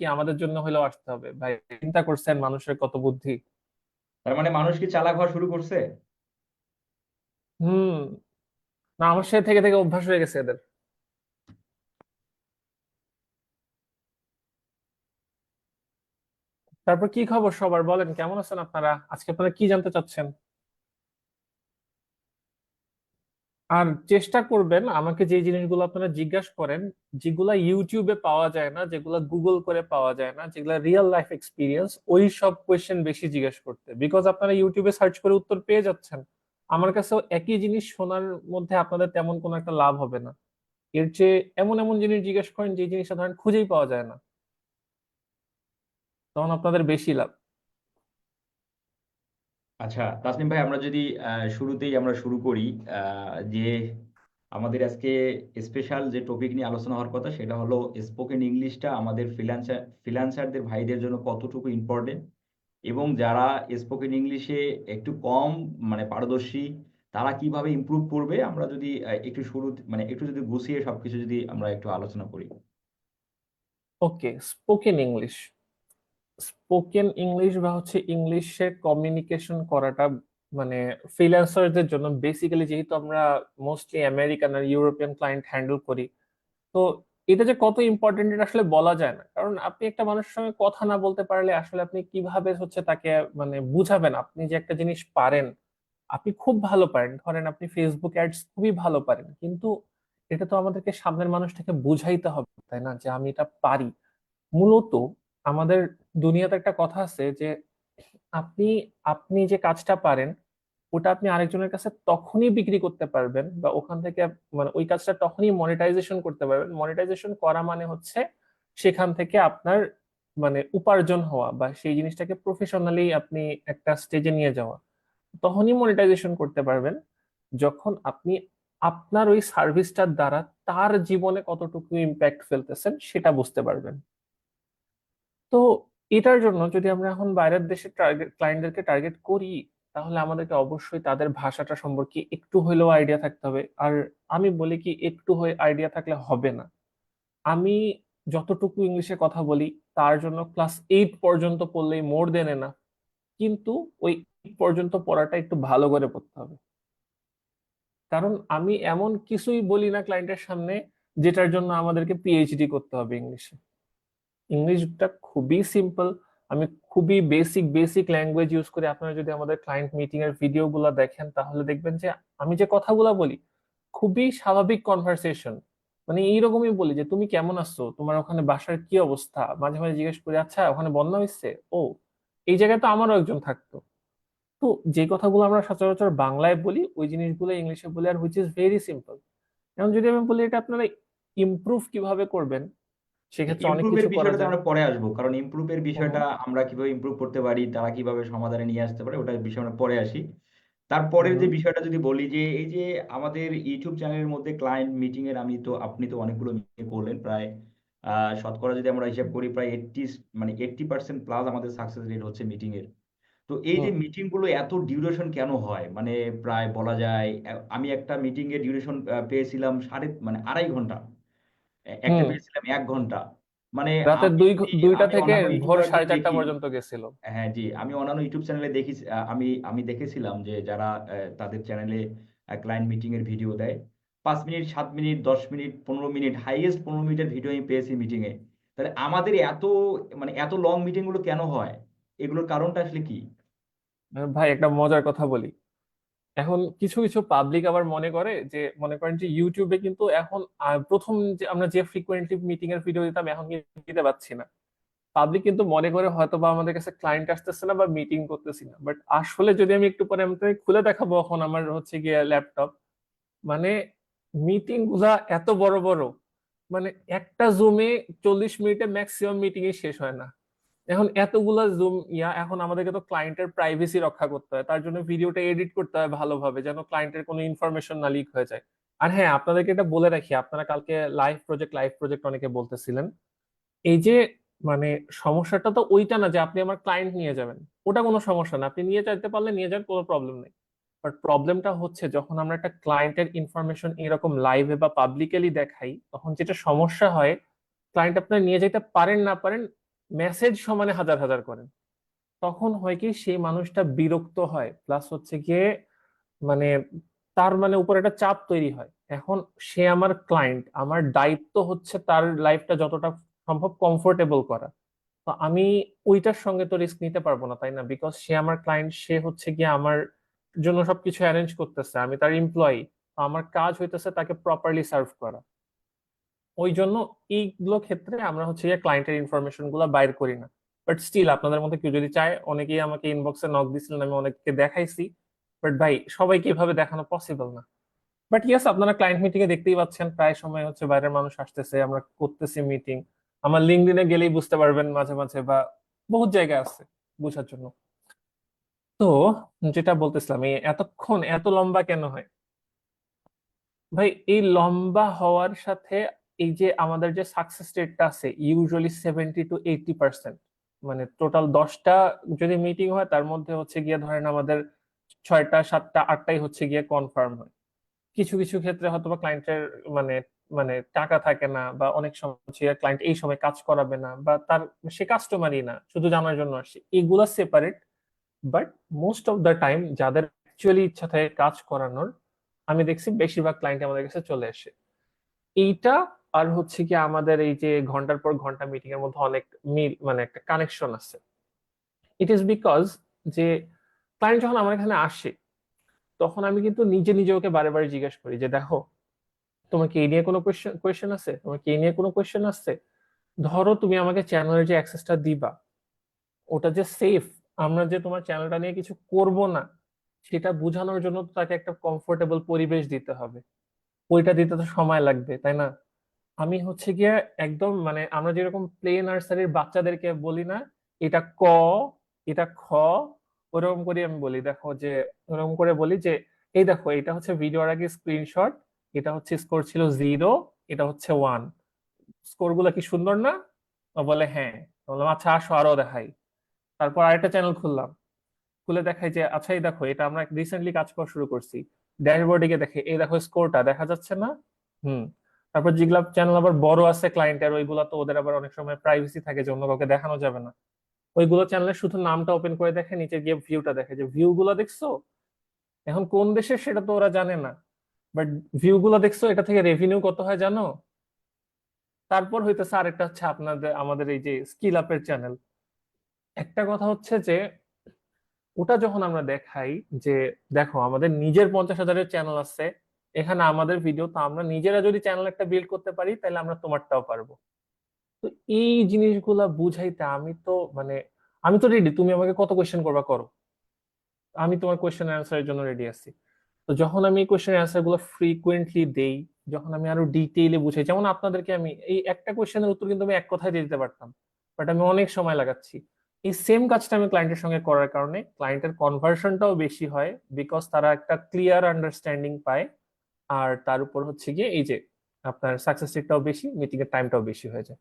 কি আমাদের জন্য হলেও আসতে হবে ভাই? চিন্তা করছেন মানুষের কত বুদ্ধি। তার মানে মানুষ কি চালাক হওয়া শুরু করছে? হুম। না, আমার সাথে থেকে থেকে অভ্যাস হয়ে গেছে এদের। তারপর কি খবর সবার, বলেন কেমন আছেন আপনারা? আজকে আপনারা কি জানতে চাচ্ছেন? আর চেষ্টা করবেন আমাকে যে জিনিসগুলো আপনারা জিজ্ঞাসা করেন, যেগুলা ইউটিউবে পাওয়া যায় না, যেগুলা গুগল করে পাওয়া যায় না, যেগুলা রিয়েল লাইফ এক্সপিরিয়েন্স, ওই সব কোয়েশ্চেন বেশি জিজ্ঞেস করতে। বিকজ আপনারা ইউটিউবে সার্চ করে উত্তর পেয়ে যাচ্ছেন, আমার কাছেও একই জিনিস শোনার মধ্যে আপনাদের তেমন কোনো একটা লাভ হবে না। এর চেয়ে এমন এমন জিনিস জিজ্ঞেস করেন যে জিনিসটা ধরেন খুঁজেই পাওয়া যায় না, তখন আপনাদের বেশি লাভ। আচ্ছা তাসনিম ভাই, আমরা যদি শুরুতেই আমরা শুরু করি, যে আমাদের আজকে স্পেশাল যে টপিক নিয়ে আলোচনা হওয়ার কথা সেটা হলো স্পোকেন ইংলিশটা আমাদের ফ্রিল্যান্সারদের ভাইদের জন্য কতটুকু ইম্পর্টেন্ট, এবং যারা স্পোকেন ইংলিশে একটু কম মানে পারদর্শী, তারা কিভাবে ইমপ্রুভ করবে। আমরা যদি একটু শুরু মানে একটু যদি গুছিয়ে সবকিছু যদি আমরা একটু আলোচনা করি। ওকে, স্পোকেন ইংলিশ। স্পোকেন ইংলিশ বা হচ্ছে ইংলিশে কমিউনিকেশন করাটা মানে ফ্রিল্যান্সারদের জন্য বেসিক্যালি, যেহেতু আমরা মোস্টলি আমেরিকান আর ইউরোপিয়ান ক্লায়েন্ট হ্যান্ডেল করি, তো এটা যে কত ইম্পর্টেন্ট এটা আসলে বলা যায় না। কারণ আপনি একটা মানুষের সঙ্গে কথা না বলতে পারলে আসলে আপনি কিভাবে হচ্ছে তাকে মানে বুঝাবেন আপনি যে একটা জিনিস পারেন। আপনি খুব ভালো পারেন, ধরেন আপনি ফেসবুক অ্যাডস খুবই ভালো পারেন, কিন্তু এটা তো আমাদেরকে সামনের মানুষটাকে বুঝাইতে হবে, তাই না, যে আমি এটা পারি। মূলত আমাদের দুনিয়াতে একটা কথা আছে যে আপনি আপনি যে কাজটা পারেন ওটা আপনি আরেকজনের কাছে তখনই বিক্রি করতে পারবেন, বা ওখান থেকে মানে ওই কাজটা তখনই মনিটাইজেশন করতে পারবেন। মনিটাইজেশন করা মানে হচ্ছে সেখান থেকে আপনার মানে উপার্জন হওয়া, বা সেই জিনিসটাকে প্রফেশনালি আপনি একটা স্টেজে নিয়ে যাওয়া। তখনই মনিটাইজেশন করতে পারবেন যখন আপনি আপনার ওই সার্ভিসটার দ্বারা তার জীবনে কতটুকু ইম্প্যাক্ট ফেলতেছেন সেটা বুঝতে পারবেন। তো এটার জন্য যদি আমরা এখন বাইরের দেশের টার্গেট ক্লায়েন্টদেরকে টার্গেট করি, তাহলে আমাদেরকে অবশ্যই তাদের ভাষাটা সম্পর্কে একটু হলেও আইডিয়া থাকতে হবে। আর আমি বলি কি, একটু হয়ে আইডিয়া থাকলে হবে না। আমি যতটুকু ইংলিশে কথা বলি তার জন্য ক্লাস 8 পর্যন্ত পড়লেই মোর দেন এনাফ। কিন্তু ওই 8 পর্যন্ত পড়াটা একটু ভালো করে পড়তে হবে। কারণ আমি এমন কিছুই বলি না ক্লায়েন্টের সামনে যেটার জন্য আমাদেরকে পিএইচডি করতে হবে ইংলিশে। ইংলিশটা খুবই সিম্পল। আমি খুবই বেসিক বেসিক ল্যাঙ্গুয়েজ ইউজ করি। আপনারা যদি আমাদের ক্লায়েন্ট মিটিং এর ভিডিও গুলা দেখেন তাহলে দেখবেন যে আমি যে কথাগুলা বলি খুবই স্বাভাবিক কনভারসেশন। মানে এইরকমই বলি যে তুমি কেমন আছো, তোমার ওখানে বাসার কি অবস্থা, মাঝে মাঝে জিজ্ঞেস করি আচ্ছা ওখানে বন্যা হয়েছে, ও এই জায়গায় তো আমারও একজন থাকতো। তো যে কথাগুলো আমরা সচরাচর বাংলায় বলি ওই জিনিসগুলো ইংলিশে বলি, আর হুইচ ইজ ভেরি সিম্পল। এখন যদি আমি বলি এটা আপনারা ইমপ্রুভ কিভাবে করবেন, সেক্ষেত্রে অনেক ইমপ্রুভের কিছু করা বিষয়টাতে যায়। আমরা পরে আসবো, কারণ ইমপ্রুভের হুম বিষয়টা আমরা কিভাবে ইমপ্রুভ করতে পারি, তারা কিভাবে সমাধানে নিয়ে আসতে পারে, ওটার বিষয়ে আমরা পরে আসি। তারপরের যে হুম বিষয়টা যদি বলি, যে এই যে আমাদের ইউটিউব চ্যানেলের মধ্যে ক্লায়েন্ট মিটিং এর, আপনি তো অনেকগুলো মিটিং করলেন প্রায়, শতকরা যদি আমরা হিসাব করি প্রায় 80% প্লাস আমাদের সাকসেস রেট হচ্ছে মিটিং এর। তো এই যে হুম মিটিং গুলো এত ডিউরেশন কেন হয়, মানে প্রায় বলা যায় আমি একটা মিটিং এর ডিউরেশন পেয়েছিলাম মানে 2.5 ঘন্টা, একটা হুম। পেয়েছিলাম 1 ঘন্টা। মানে রাতের আমি দুইটা আমি থেকে অন্যান্য ভোর ইউটিউবারদের সাড়ে 4টা দেখি। পর্যন্ত গেছিল। হ্যাঁ জি, আমি অন্যান্য ইউটিউব চ্যানেলে দেখি, আমি আমি দেখেছিলাম যে যারা তাদের চ্যানেলে ক্লায়েন্ট মিটিং এর ভিডিও দেয়, 5 minute, 7 minute, 10 minute, 15 minute, highest 15 মিনিটের ভিডিও আমি পেয়েছি মিটিং এ। তাহলে আমাদের এত মানে এত লং মিটিং গুলো কেন হয়, এগুলোর কারণটা আসলে কি? ভাই একটা মজার কথা বলি। এখন কিছু কিছু পাবলিক আবার মনে করে যে, মনে করেন যে ইউটিউবে কিন্তু এখন প্রথম যে আমরা যে ফ্রিকোয়েন্টলি মিটিং এর ভিডিও দিতাম এখন কিন্তু দিতে পারছি না। পাবলিক কিন্তু মনে করে হয়তো বা আমাদের কাছে ক্লায়েন্ট আসতেছে না বা মিটিং করতেছি না, বাট আসলে যদি আমি একটু পরে আমি খুলে দেখাবো এখন আমার হচ্ছে গিয়ে ল্যাপটপ, মানে মিটিং গুলা এত বড় বড়, মানে একটা জুমে 40 মিনিটে ম্যাক্সিমাম মিটিং শেষ হয় না। এখন এতগুলা জুম এখন আমাদেরকে তো ক্লায়েন্টের প্রাইভেসি রক্ষা করতে হয়, তার জন্য ভিডিওটা এডিট করতে হয় ভালোভাবে যেন ক্লায়েন্টের কোনো ইনফরমেশন না লিক হয়ে যায়। আর হ্যাঁ, আপনাদেরকে এটা বলে রাখি, আপনারা কালকে লাইভ প্রজেক্ট অনেকে বলতেছিলেন। এই যে মানে সমস্যাটা তো ওইটা না যে আপনি আমার ক্লায়েন্ট নিয়ে যাবেন, ওটা কোনো সমস্যা না, আপনি নিয়ে যেতে পারলে নিয়ে যান, কোনো প্রবলেম নেই। বাট প্রবলেমটা হচ্ছে যখন আমরা একটা ক্লায়েন্টের ইনফরমেশন এরকম লাইভে বা পাবলিকালি দেখাই, তখন যেটা সমস্যা হয়, ক্লায়েন্ট আপনার নিয়ে যেতে পারেন না পারেন মেসেজ সমানে হাজার হাজার করেন, তখন হয় কি সেই মানুষটা বিরক্ত হয়, প্লাস হচ্ছে গিয়ে মানে তার মানে উপর একটা চাপ তৈরি হয়। এখন সে আমার ক্লায়েন্ট, আমার দায়িত্ব হচ্ছে তার লাইফটা যতটা সম্ভব কমফোর্টেবল করা। তো আমি ওইটার সঙ্গে তো রিস্ক নিতে পারবো না, তাই না? বিকজ সে আমার ক্লায়েন্ট, সে হচ্ছে গিয়ে আমার জন্য সবকিছু অ্যারেঞ্জ করতেছে, আমি তার এমপ্লয়ি। আমার কাজ হইতেছে তাকে প্রপারলি সার্ভ করা। ওই জন্য এইগুলো ক্ষেত্রে আমরা হচ্ছে গিয়ে ক্লায়েন্টের ইনফরমেশন গুলা বাইর করি না। বাট স্টিল আপনাদের মধ্যে কেউ যদি চায়, অনেকেই আমাকে ইনবক্সে নক দিছিলেন, আমি অনেককে দেখাইছি। বাট ভাই, সবাইকে এভাবে দেখানো পসিবল না। বাট ইয়েস, আপনারা ক্লায়েন্ট মিটিং এ দেখতেই পাচ্ছেন প্রায় সময় হচ্ছে বাইরের মানুষ আসতেছে, আমরা করতেছি মিটিং। আমার লিঙ্কডইনে গেলেই বুঝতে পারবেন মাঝে মাঝে, বা বহুত জায়গায় আছে বোঝার জন্য। তো যেটা বলতেছিলাম, এই এতক্ষণ এত লম্বা কেন হয়? ভাই, এই লম্বা হওয়ার সাথে এই যে আমাদের যে সাকসেস রেটটা আছে ইউজুয়ালি 70 to 80%। মানে টোটাল 10টা যদি মিটিং হয়, তার মধ্যে হচ্ছে গিয়ে ধরেন আমাদের 6টা 7টা 8টাই হচ্ছে গিয়ে কনফার্ম হয়। কিছু কিছু ক্ষেত্রে হয়তো বা ক্লায়েন্টের মানে মানে টাকা থাকে না, বা অনেক সময় হচ্ছে ক্লায়েন্ট এই সময় কাজ করাবে না, বা তার সে কাস্টমারই না, শুধু জানার জন্য আসছে, এগুলা separate. But most of the time যাদের অ্যাকচুয়ালি ইচ্ছা থাকে কাজ করানোর, আমি দেখছি বেশিরভাগ ক্লায়েন্ট আমাদের কাছে চলে আসে। এইটা আর হচ্ছে কি আমাদের এই যে ঘন্টার পর ঘন্টা মিটিং এর মধ্যে অনেক মিল, মানে একটা কানেকশন আছে। ইট ইজ বিকজ যে ক্লায়েন্ট যখন আমার এখানে আসে, তখন আমি কিন্তু নিজে নিজে ওকে বারে বারে জিজ্ঞেস করি যে, দেখো, তোমার কি এই নিয়ে কোনো কোয়েশ্চেন আছে, তোমার কি এই নিয়ে কোনো কোয়েশ্চেন আছে? ধরো তুমি আমাকে চ্যানেলের যে অ্যাক্সেসটা দিবা, ওটা যে সেফ, আমরা যে তোমার চ্যানেলটা নিয়ে কিছু করব না, সেটা বোঝানোর জন্য তো তাকে একটা কমফোর্টেবল পরিবেশ দিতে হবে। ওইটা দিতে তো সময় লাগবে, তাই না? আমি হচ্ছে গিয়ে একদম মানে আমরা যেরকম প্লে নার্সারির বাচ্চাদেরকে বলি না, এটা ক, এটা খ, ওরকম করে আমি বলি, দেখো যে ওরকম করে বলি যে, এই দেখো এটা হচ্ছে ভিডিওর আগে স্ক্রিনশট, এটা হচ্ছে স্কোর ছিল 0, এটা হচ্ছে 1, স্কোর গুলা কি সুন্দর না? ও বলে হ্যাঁ। বললাম আচ্ছা, আসো আরো দেখাই। তারপর আরেকটা চ্যানেল খুললাম, খুলে দেখাই যে আচ্ছা এই দেখো, এটা আমরা রিসেন্টলি কাজ করা শুরু করছি। ড্যাশবোর্ডে গিয়ে দেখে, এই দেখো স্কোরটা দেখা যাচ্ছে না? হুম। তারপর যেগুলা চ্যানেল আবার বড় আছে ক্লায়েন্টের, ওইগুলা তো ওদের আবার অনেক সময় প্রাইভেসি থাকে যে অন্য কাউকে দেখানো যাবে না। ওইগুলো চ্যানেলের শুধু নামটা ওপেন করে দেখে, নিচে গিয়ে ভিউটা দেখে যে ভিউ গুলো দেখছো, এখন কোন দেশের সেটা তো ওরা জানে না, বাট ভিউ গুলো দেখছো, এটা থেকে রেভিনিউ কত হয় জানো? তারপর হইতেছে আরেকটা হচ্ছে আপনাদের আমাদের এই যে স্কিল আপের চ্যানেল। একটা কথা হচ্ছে যে ওটা যখন আমরা দেখাই যে দেখো আমাদের নিজের 50,000-এর চ্যানেল আছে, এখানে আমাদের ভিডিও, তো আমরা নিজেরা যদি চ্যানেল একটা বিল্ড করতে পারি, তাহলে আমরা তোমারটাও পারবো। তো এই জিনিসগুলা বুঝাইতে আমি তো মানে আমি তো রেডি, তুমি আমাকে কত কোয়েশ্চেন করবা করো, আমি তোমার কোয়েশ্চেন অ্যান্সারের জন্য রেডি আছি। তো যখন আমি কোয়েশ্চেন অ্যান্সার গুলো ফ্রিকুয়েন্টলি দেই, যখন আমি আরো ডিটেইলে বুঝাই, যেমন আপনাদেরকে আমি এই একটা কোয়েশ্চেনের উত্তর কিন্তু আমি এক কথায় দিয়ে দিতে পারতাম, বাট আমি অনেক সময় লাগাচ্ছি। এই সেম কাজটা আমি ক্লায়েন্টের সঙ্গে করার কারণে ক্লায়েন্টের কনভার্সনটাও বেশি হয়, বিকজ তারা একটা ক্লিয়ার আন্ডারস্ট্যান্ডিং পায়। আর তার উপর হচ্ছে গিয়ে এই যে আপনার সাকসেস রেটটাও বেশি, মিটিং এর টাইমটাও বেশি হয়ে যায়।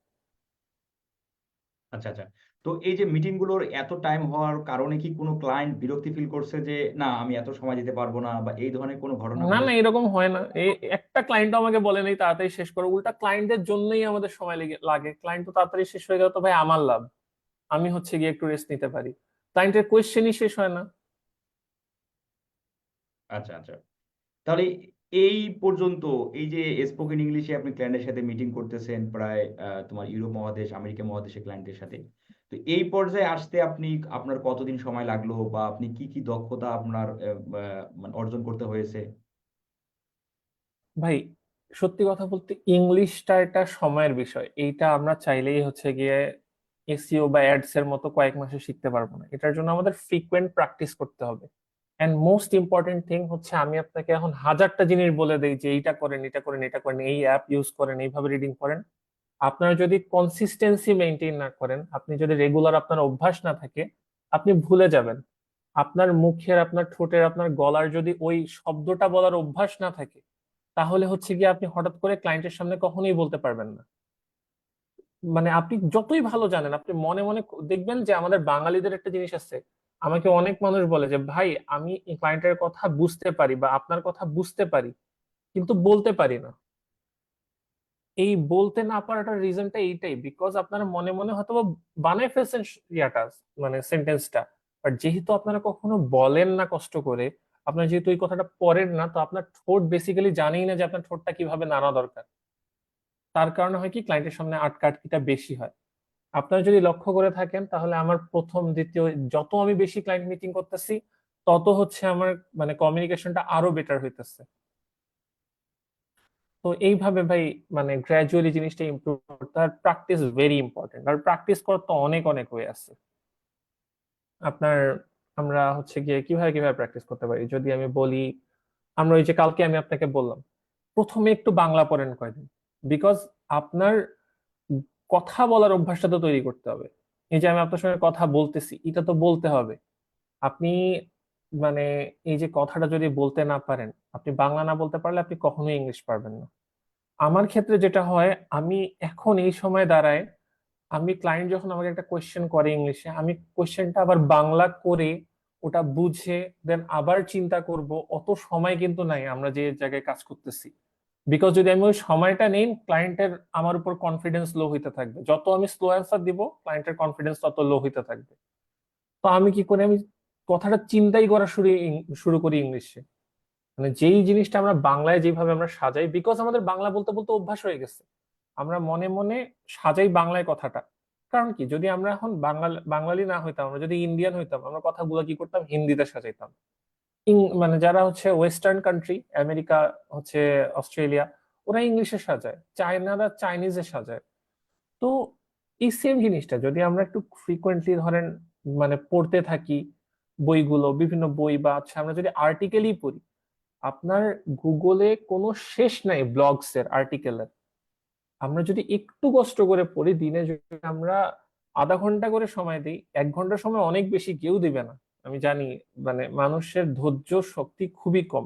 আচ্ছা, আচ্ছা। তো এই যে মিটিং গুলোর এত টাইম হওয়ার কারণে কি কোনো ক্লায়েন্ট বিরক্তি ফিল করছে যে না আমি এত সময় দিতে পারবো না, বা এই ধরনের কোনো ঘটনা না না, ঘটেছে? এরকম হয় না। এই একটা ক্লায়েন্ট আমাকে বলে নেই তাড়াতাড়ি শেষ করো, উল্টা ক্লায়েন্টদের জন্যই আমাদের সময় লাগে। ক্লায়েন্ট তো তাড়াতাড়ি শেষ হয়ে গেল তো ভাই আমার লাভ, আমি হচ্ছে গিয়ে একটু রেস্ট নিতে পারি। ক্লায়েন্টের কোয়েশ্চেনই শেষ হয় না। আচ্ছা, আচ্ছা। তাহলে এই পর্যন্ত এই যে স্পোকেন ইংলিশে আপনি ক্লায়েন্টের সাথে মিটিং করতেছেন প্রায় তোমার ইউরোপ মহাদেশ, আমেরিকা মহাদেশের ক্লায়েন্টের সাথে। তো এই পর্যায়ে আসতে আপনার কতদিন সময় লাগলো, বা আপনি কি কি দক্ষতা আপনার মানে অর্জন করতে হয়েছে? ভাই, সত্যি কথা বলতে ইংলিশটা একটা সময়ের বিষয়। এইটা আমরা চাইলেই হচ্ছে গিয়ে এসইও বা অ্যাডস এর মতো কয়েক মাসে শিখতে পারবো না, এটার জন্য আমাদের ফ্রিকুয়েন্ট প্র্যাকটিস করতে হবে। এন্ড মোস্ট ইম্পর্টেন্ট থিং হচ্ছে, আমি আপনাকে এখন হাজারটা জিনিস বলে দেই যে এইটা করেন, এটা করেন, এটা করেন, এই অ্যাপ ইউজ করেন, এইভাবে রিডিং করেন। আপনার যদি কনসিস্টেন্সি মেনটেন না করেন, আপনি যদি রেগুলার আপনার অভ্যাস না থাকে, আপনি ভুলে যাবেন। আপনার মুখের, আপনার ঠোঁটের, আপনার গলার যদি ওই শব্দটা বলার অভ্যাস না থাকে, তাহলে হচ্ছে গিয়ে আপনি হঠাৎ করে ক্লায়েন্টের সামনে কখনোই বলতে পারবেন না। মানে আপনি যতই ভালো জানেন, আপনি মনে মনে দেখবেন যে আমাদের বাঙালিদের একটা জিনিস আছে। আমাকে অনেক মানুষ বলে যে ভাই, আমি ক্লায়েন্টের কথা বুঝতে পারি বা আপনার কথা বুঝতে পারি, কিন্তু বলতে পারি না। এই বলতে না পারাটার রিজনটা এইটাই, বিকজ আপনারা মনে মনে হয়তো বা বানায় ফেলছেন ইয়াটা, মানে সেন্টেন্সটা, বাট যেহেতু আপনারা কখনো বলেন না কষ্ট করে, আপনার যেহেতু এই কথাটা পড়েন না, তো আপনার ঠোঁট বেসিক্যালি জানেই না যে আপনার ঠোঁটটা কিভাবে নাড়া দরকার। তার কারণে হয় কি, ক্লায়েন্টের সামনে আটকাটকিটা বেশি হয়। আপনারা যদি লক্ষ্য করে থাকেন, তাহলে আমার প্রথম দ্বিতীয় যত আমি বেশি ক্লায়েন্ট মিটিং করতেছি, তত হচ্ছে আমার মানে কমিউনিকেশনটা আরো বেটার হইতেছে। তো এইভাবে ভাই মানে গ্র্যাজুয়ালি জিনিসটা ইমপ্রুভ করতে হয়। প্র্যাকটিস ভেরি ইম্পর্টেন্ট, আর প্র্যাকটিস করার তো অনেক অনেক ওয়ে আছে আপনার। আমরা হচ্ছে গিয়ে কিভাবে কিভাবে প্র্যাকটিস করতে পারি যদি আমি বলি, আমরা ওই যে কালকে আমি আপনাকে বললাম, প্রথমে একটু বাংলা পড়েন কয়দিন, বিকজ আপনার কথা বলার অভ্যাসটা তো তৈরি করতে হবে। এই যে আমি আপনার সঙ্গে কথা বলতেছি, এটা তো বলতে হবে। আপনি মানে এই যে কথাটা যদি বলতে না পারেন, আপনি বাংলা না বলতে পারলে আপনি কখনোই ইংলিশ পারবেন না। আমার ক্ষেত্রে যেটা হয়, আমি এখন এই সময় দাঁড়ায়, আমি ক্লায়েন্ট যখন আমাকে একটা কোয়েশ্চেন করে ইংলিশে, আমি কোয়েশ্চেনটা আবার বাংলা করে ওটা বুঝে দেন আবার চিন্তা করব, অত সময় কিন্তু নাই আমরা যে জায়গায় কাজ করতেছি। বিকজ যদি আমি ওই সময়টা নেই, ক্লায়েন্টের আমার উপর কনফিডেন্স লো হইতে থাকবে, যত আমি স্লো অ্যান্সার দিব ক্লায়েন্টের কনফিডেন্স তত লো হইতে থাকবে। তো আমি কি করি, আমি কথাটা চিন্তাই করা শুরু করি ইংলিশে। মানে যেই জিনিসটা আমরা বাংলায় যেভাবে আমরা সাজাই, বিকজ আমাদের বাংলা বলতে বলতে অভ্যাস হয়ে গেছে, আমরা মনে মনে সাজাই বাংলায় কথাটা। কারণ কি, যদি আমরা এখন বাঙালি না হইতাম, আমরা যদি ইন্ডিয়ান হইতাম, আমরা কথাগুলো কি করতাম, হিন্দিতে সাজাইতাম। মানে যারা হচ্ছে ওয়েস্টার্ন কান্ট্রি, আমেরিকা, হচ্ছে অস্ট্রেলিয়া, ওরা ইংলিশে সাজায়, চায়নারা চাইনিজে সাজায়। তো এই সেম জিনিসটা যদি আমরা একটু ফ্রিকোয়েন্টলি ধরেন মানে পড়তে থাকি, বইগুলো বিভিন্ন বই, বা আচ্ছা আমরা যদি আর্টিকেলই পড়ি, আপনার গুগলে কোনো শেষ নাই ব্লগস এর আর্টিকেলের। আমরা যদি একটু কষ্ট করে পড়ি, দিনে যদি আমরা আধা ঘন্টা করে সময় দিই, 1 ঘন্টা সময় অনেক বেশি কেউ দিবে না। আমি জানি মানে মানুষের ধৈর্য শক্তি খুবই কম।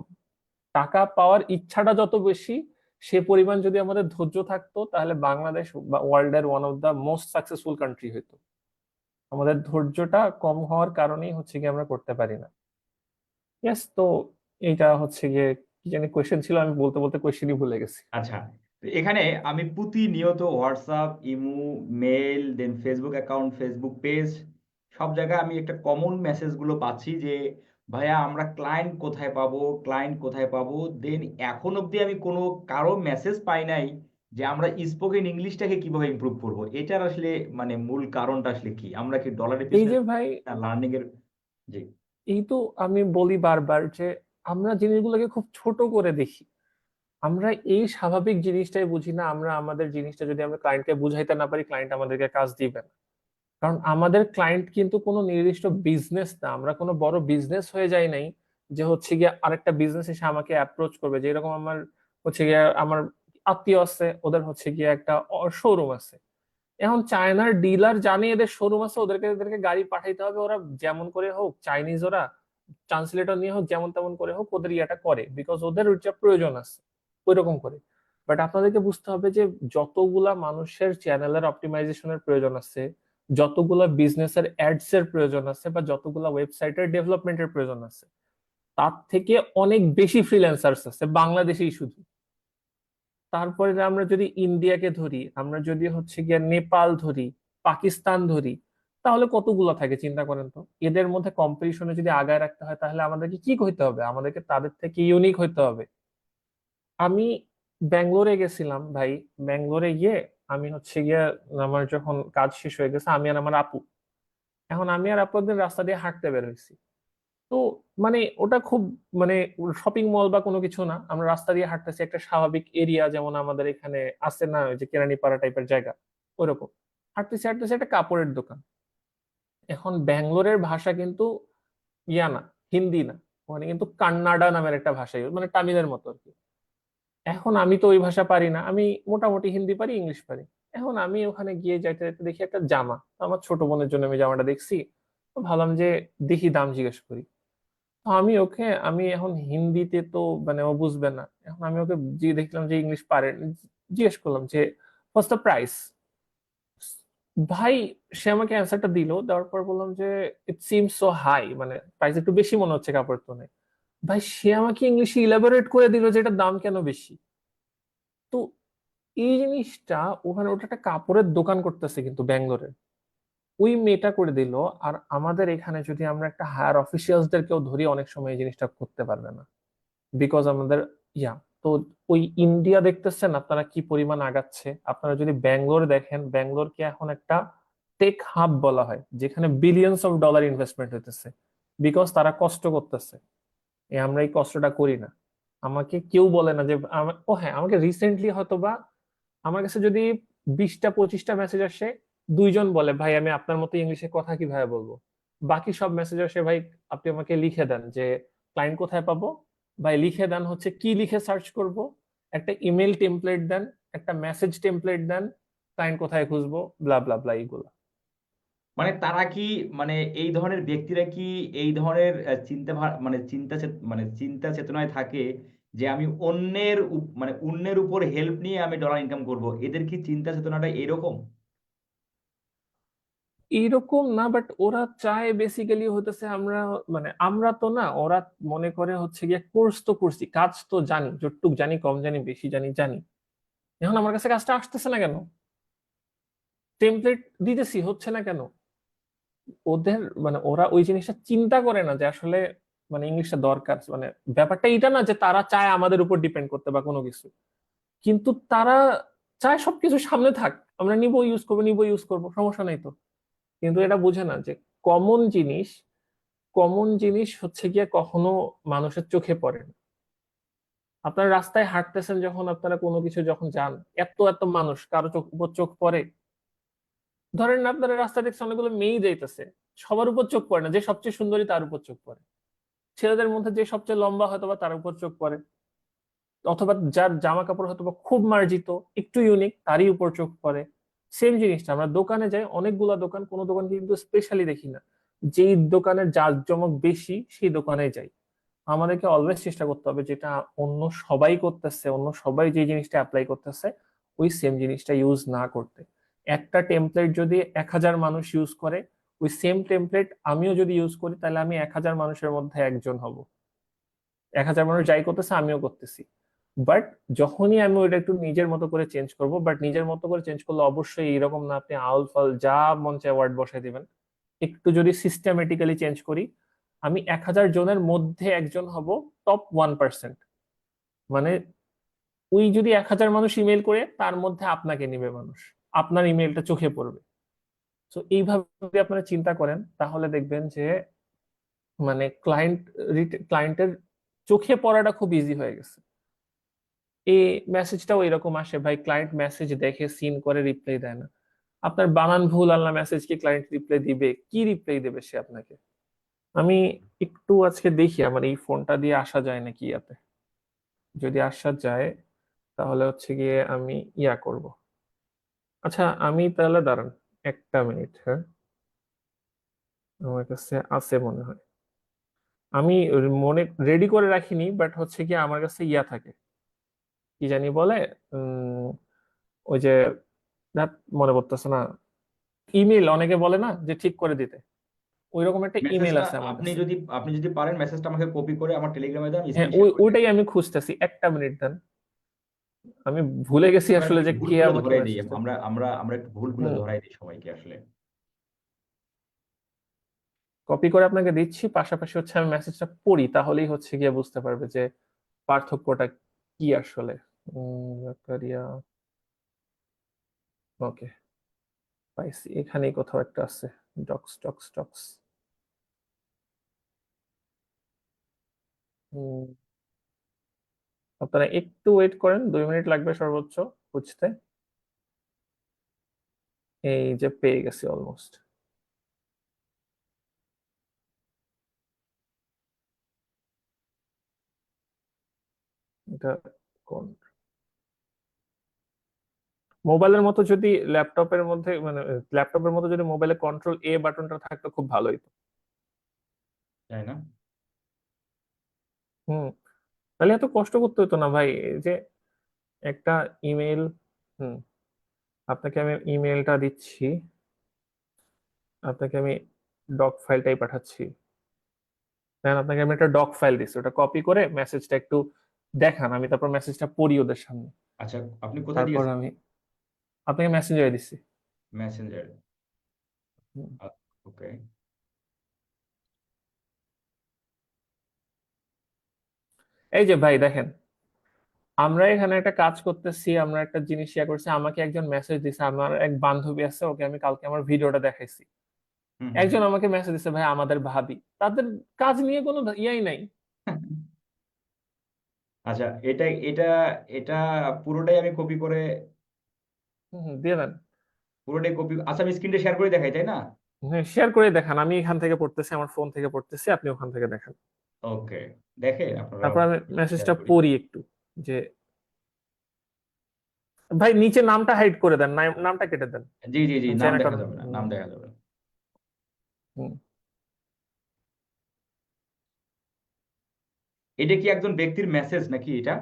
টাকা পাওয়ার ইচ্ছাটা যত বেশি, সে পরিমাণ যদি আমাদের ধৈর্য থাকতো, তাহলে বাংলাদেশ বা ওয়ার্ল্ডের one of the most successful country হইতো। আমাদের ধৈর্যটা কম হওয়ার কারণেই হচ্ছে গিয়ে আমরা করতে পারি না। ইয়েস, তো এইটা হচ্ছে গিয়ে কি জানি কোয়েশ্চেন ছিল, আমি বলতে বলতে কোয়েশ্চেনই ভুলে গেছি। আচ্ছা, তো এখানে আমি প্রতিনিয়ত হোয়াটসঅ্যাপ, ইমো, মেল, দেন ফেসবুক অ্যাকাউন্ট, ফেসবুক পেজ, সব জায়গায় আমি একটা কমন মেসেজগুলো পাচ্ছি যে ভাইয়া আমরা ক্লায়েন্ট কোথায় পাবো, ক্লায়েন্ট কোথায় পাবো। দেন এখন অবধি আমি কোনো কারো মেসেজ পাই নাই যে আমরা স্পোকেন ইংলিশটাকে কিভাবে ইমপ্রুভ করব। এটার আসলে মানে মূল কারণটা আসলে কি? আমরা কি ডলারের এই পিছনে যে ভাই, লার্নিং এর? জি। এই তো আমি বলি বারবার যে আমরা জিনিসগুলোকে খুব ছোট করে দেখি। আমরা এই স্বাভাবিক জিনিসটাই বুঝি না, আমরা আমাদের জিনিসটা যদি আমরা ক্লায়েন্টকে বুঝাইতে না পারি, ক্লায়েন্ট আমাদেরকে কাজ দিবে না। কারণ আমাদের ক্লায়েন্ট কিন্তু কোনো নির্দিষ্ট বিজনেস না, আমরা কোনো বড় বিজনেস হয়ে যাই নাই যে হচ্ছে গিয়ে আরেকটা বিজনেস এসে আমাকে অ্যাপ্রোচ করবে। যে এরকম আমার হচ্ছে গিয়ে আমার আত্মীয় আছে, ওদের হচ্ছে গিয়ে একটা শোরুম আছে। এখন চায়নার ডিলার জানে এদের শোরুম আছে, এদেরকে গাড়ি পাঠাইতে হবে, ওরা যেমন করে হোক, চাইনিজ ওরা ট্রান্সলেটর নিয়ে হোক, যেমন তেমন করে হোক ওদের ইয়েটা করে, বিকজ ওদের ওইটা প্রয়োজন আছে ওই রকম করে। বাট আপনাদেরকে বুঝতে হবে যে যতগুলা মানুষের চ্যানেলের অপটিমাইজেশনের প্রয়োজন আছে, যতগুলা বিজনেসের অ্যাডস এর প্রয়োজন আছে, বা যতগুলা ওয়েবসাইটের ডেভেলপমেন্টের প্রয়োজন আছে, তার থেকে অনেক বেশি ফ্রিল্যান্সার্স আছে বাংলাদেশেই শুধু। তারপরে আমরা যদি ইন্ডিয়াকে ধরি, আমরা যদি হচ্ছে গিয়ে নেপাল ধরি, পাকিস্তান ধরি, তাহলে কতগুলো থাকে চিন্তা করেন তো। এদের মধ্যে কম্পিটিশনে যদি আগায় রাখতে হয়, তাহলে আমাদেরকে কি হইতে হবে, আমাদেরকে তাদের থেকে ইউনিক হইতে হবে। আমি ব্যাঙ্গালোরে গেছিলাম ভাই, ব্যাঙ্গালোরে গিয়ে আমি হচ্ছে গিয়ে আমার যখন কাজ শেষ হয়ে গেছে, আমি আর আমার আপু, এখন আমি আর আপু একদিন রাস্তা দিয়ে হাঁটতে বের হয়েছি। তো মানে ওটা খুব মানে শপিং মল বা কোনো কিছু না, আমরা রাস্তা দিয়ে হাঁটতেছি, একটা স্বাভাবিক এরিয়া যেমন আমাদের এখানে আছে না, ওই যে কেরানীপাড়া টাইপের জায়গা, ওইরকম। হাঁটতেছি হাঁটতেছি, একটা কাপড়ের দোকান। এখন ব্যাঙ্গালোরের ভাষা কিন্তু ইয়া না, হিন্দি না, ওখানে কিন্তু কান্নাডা নামের একটা ভাষা মানে তামিলের মতো আর কি। এখন আমি তো ওই ভাষা পারি না, আমি মোটামুটি হিন্দি পারি, ইংলিশ পারি। এখন আমি ওখানে গিয়ে যাইতে যাইতে দেখি একটা জামা, তো আমার ছোট বোনের জন্য আমি জামাটা দেখছি। তো ভাবলাম যে দেখি দাম জিজ্ঞেস করি। তো আমি এখন হিন্দিতে তো মানে ও বুঝবে না, এখন আমি ওকে দেখলাম যে ইংলিশ পারে, জিজ্ঞেস করলাম যে হোয়াটস দ্য প্রাইস ভাই। সে আমাকে অ্যান্সারটা দিল, দেওয়ার পর বললাম যে ইট সিমস সো হাই, মানে প্রাইস একটু বেশি মনে হচ্ছে কাপড়ের তুলনায়। ভাই সে আমাকে ইংলিশে ইলাবোরেট করে দিল যে এটার দাম কেন বেশি। তো এই জিনিসটা ওখানে ওটা একটা কাপড়ের দোকান করতেছে কিন্তু ব্যাঙ্গালোরে, ওই মেয়েটা করে দিল। আর আমাদের এখানে যদি আমরা একটা হায়ার অফিসিয়ালসদেরকেও ধরি, অনেক সময় এই জিনিসটা করতে পারবে না, বিকজ আমাদের ইয়া তো ওই ইন্ডিয়া দেখতেছেন আপনারা কি পরিমাণ আগাচ্ছে। আপনারা যদি ব্যাঙ্গালোর দেখেন, ব্যাঙ্গালোরকে এখন একটা টেক হাব বলা হয়, যেখানে বিলিয়নস অফ ডলার ইনভেস্টমেন্ট হইতেছে, বিকজ তারা কষ্ট করতেছে। আমরা এই কষ্টটা করি না। আমাকে কেউ বলে না যে ও হ্যাঁ, আমাকে রিসেন্টলি হয়তো বা আমার কাছে যদি 20টা 25টা মেসেজ আসে, দুইজন বলে ভাই আমি আপনার মতো ইংলিশে কথা কিভাবে বলবো। বাকি সব মেসেজ আসে ভাই আপনি আমাকে লিখে দেন যে ক্লায়েন্ট কোথায় পাবো, ভাই লিখে দেন হচ্ছে কি লিখে সার্চ করব, একটা ইমেল টেমপ্লেট দেন, একটা মেসেজ টেমপ্লেট দেন, ক্লায়েন্ট কোথায় খুঁজবো, ব্লা ব্লা ব্লা এইগুলো। মানে তারা কি, মানে এই ধরনের ব্যক্তিরা কি এই ধরনের মানে মানে চিন্তা চেতনায় থাকে যে আমি মানে অন্যের উপর হেল্প নিয়ে আমি ডলার ইনকাম করব? এদের কি চিন্তা চেতনাটা এরকম? এইরকম না, বাট ওরা চায় বেসিক্যালি হতেছে আমরা, মানে আমরা তো না, ওরা মনে করে হচ্ছে গিয়ে কোর্স তো করছি, কাজ তো জানি, যতটুক জানি, কম জানি বেশি জানি জানি, এখন আমার কাছে কাজটা আসতেছে না কেন, টেমপ্লেট দিতেছি হচ্ছে না কেন। ওদের মানে ওরা ওই জিনিসটা চিন্তা করে না যে আসলে মানে ইংলিশটা দরকার, মানে ব্যাপারটা এটা না যে তারা চায় আমাদের উপর ডিপেন্ড করতে বা কোনো কিছু, কিন্তু তারা চায় সবকিছু সামনে থাক, আমরা নিবো ইউজ করবো সমস্যা নাই তো। কিন্তু এটা বোঝে না যে কমন জিনিস, কমন জিনিস হচ্ছে গিয়ে কখনো মানুষের চোখে পড়ে না। আপনার রাস্তায় হাঁটতেছেন যখন, আপনারা কোনো কিছু যখন যান, এত এত মানুষ, কারো চোখ উপর চোখ পড়ে। ধরেন না আপনারা রাস্তায় দেখছেন অনেকগুলো মেয়েই যাইতেছে, সবার উপর চোখ পড়ে না, যে সবচেয়ে সুন্দরী তার উপর চোখ পড়ে। ছেলেদের মধ্যে যে সবচেয়ে লম্বা হয়তো বা তার উপর চোখ পড়ে, অথবা যার জামা কাপড় হয়তো বা খুব মার্জিত, একটু ইউনিক, তারই উপর চোখ পড়ে। সেম জিনিসটা আমরা দোকানে যাই, অনেকগুলা দোকান, কোনো দোকান কিন্তু স্পেশালি দেখি না, যেই দোকানের জাঁকজমক বেশি সেই দোকানে যাই। আমাদেরকে অলওয়েজ চেষ্টা করতে হবে যেটা অন্য সবাই করতেছে, অন্য সবাই যে জিনিসটা অ্যাপ্লাই করতেছে, ওই সেম জিনিসটা ইউজ না করতে। একটা টেমপ্লেট যদি 1000 মানুষ ইউজ করে, ওই সেম টেমপ্লেট আমিও যদি ইউজ করি, তাহলে আমি 1000 মানুষের মধ্যে একজন হব। 1000 মানুষ যাই করতেছে আমিও করতেছি। বাট যখনই আমি ওইটা একটু নিজের মতো করে চেঞ্জ করব, বাট নিজের মতো করে চেঞ্জ করলে অবশ্যই এরকম না আপনি আউল ফাল যা মন চায় ওয়ার্ড বসাই দিবেন। একটু যদি সিস্টেমেটিক্যালি চেঞ্জ করি, আমি 1000 জনের মধ্যে একজন হব, টপ 1%। মানে ওই যদি 1000 মানুষ ইমেল করে, তার মধ্যে আপনাকে নিবে মানুষ, আপনার ইমেলটা চোখে পড়বে। তো এইভাবে যদি আপনারা চিন্তা করেন, তাহলে দেখবেন যে মানে ক্লায়েন্টের চোখে পড়াটা খুব ইজি হয়ে গেছে। এই মেসেজটাও এরকম আসে ভাই, ক্লায়েন্ট মেসেজ দেখে সিন করে রিপ্লাই দেয় না। আপনার বানান ভুল আল্লাহ মেসেজ কি ক্লায়েন্ট রিপ্লাই দিবে? কি রিপ্লাই দেবে সে আপনাকে? আমি একটু আজকে দেখি আমার এই ফোনটা দিয়ে আসা যায় নাকি ইয়াতে। যদি আসা যায় তাহলে হচ্ছে গিয়ে আমি ইয়া করব। আচ্ছা আমি তাহলে দাঁড়ান, একটা মিনিট, হ্যাঁ, আমার কাছে আছে মনে হয়। আমি মনে রেডি করে রাখিনি, বাট হচ্ছে কি আমার কাছে ইয়া থাকে, কি জানি বলে, উম ওই যে, ধ্যাৎ, মনে পড়তেছে না, ইমেল অনেকে বলে না যে ঠিক করে দিতে, ওইরকম একটা ইমেল মেসেজটা আছে আমার আপনি কাছে। যদি আপনি যদি পারেন মেসেজটা আমাকে কপি করে আমার টেলিগ্রামে দেন, আমি হ্যাঁ, স্ক্রিন শেয়ার করে দিই। ওইটাই আমি খুঁজতেছি, একটা মিনিট দেন। আমি ভুলে গেছি আমরা আসলে একটু যে কে ভুলগুলো আমাকে ধরাই দিই, মেসেজটা। আমরা একটু ভুলগুলো হুম, ধরাই দিই সবাইকে আসলে। কপি করে আপনাকে দিচ্ছি, পাশাপাশি হচ্ছে আমি মেসেজটা পড়ি, তাহলেই হচ্ছে গিয়ে বুঝতে পারবে যে পার্থক্যটা কি আসলে। জাকারিয়া, ওকে, পাইছি, এখানেই কোথাও একটা আছে। Docs docs docs. আপনারা একটু ওয়েট করেন, 2 মিনিট লাগবে সর্বোচ্চ বুঝতে। এই যে পেয়ে গেছি অলমোস্ট। এটা কোন মোবাইলের মতো যদি ল্যাপটপের মধ্যে, মানে ল্যাপটপের মতো যদি মোবাইলে কন্ট্রোল বাটনটা থাকতো খুব ভালো হতো। তাই না? হুম, তাহলে এত কষ্ট করতে হতো না ভাই। এই যে একটা ইমেল, হুম, আপনাকে আমি ইমেলটা দিচ্ছি, আপনাকে আমি ডক ফাইলটাই পাঠাচ্ছি। দেন আপনাকে আমি একটা ডক ফাইল দিচ্ছি, ওটা কপি করে মেসেজটা একটু দেখান, আমি তারপর মেসেজটা পড়ি ওদের সামনে। আচ্ছা, আপনি কোথায় তারপর দিয়েছেন? আমি আপনাকে মেসেঞ্জারে দিচ্ছি। মেসেঞ্জার। হুম। ওকে। এই যে ভাই দেখেন, আমরা এখানে একটা কাজ করতেছি, আমরা একটা জিনিস শেয়ার করছি, আমাকে একজন মেসেজ দিছে, আমার এক বান্ধবী আছে, ওকে আমি কালকে আমার ভিডিওটা দেখাইছি। হুম হুম একজন আমাকে মেসেজ দিছে, ভাই আমাদের ভাবি, তাদের কাজ নিয়ে কোনো ইয়াই নাই। হুম। আচ্ছা, এটা এটা এটা পুরোটাই আমি কপি করে, দিয়ে দেন। পুরোটাই কপি, আচ্ছা আমি স্ক্রিনটা শেয়ার করে দেখাই, তাই না? হ্যাঁ, শেয়ার করে দেখান, আমি এখান থেকে পড়তেছি, আমার ফোন থেকে পড়তেছি, আপনি ওখান থেকে দেখান। ওকে, দেখে আপনারা তারপর আমি শেয়ার মেসেজটা করি। পড়ি একটু, যে ভাই নিচে নামটা হাইড করে দেন, নামটা কেটে দেন। জি জি জি, আমি চাই নাম না দেখা কারণ যাবে না, নাম দেখা যাবে না। হুম। এটা কি একজন ব্যক্তির মেসেজ নাকি এটা?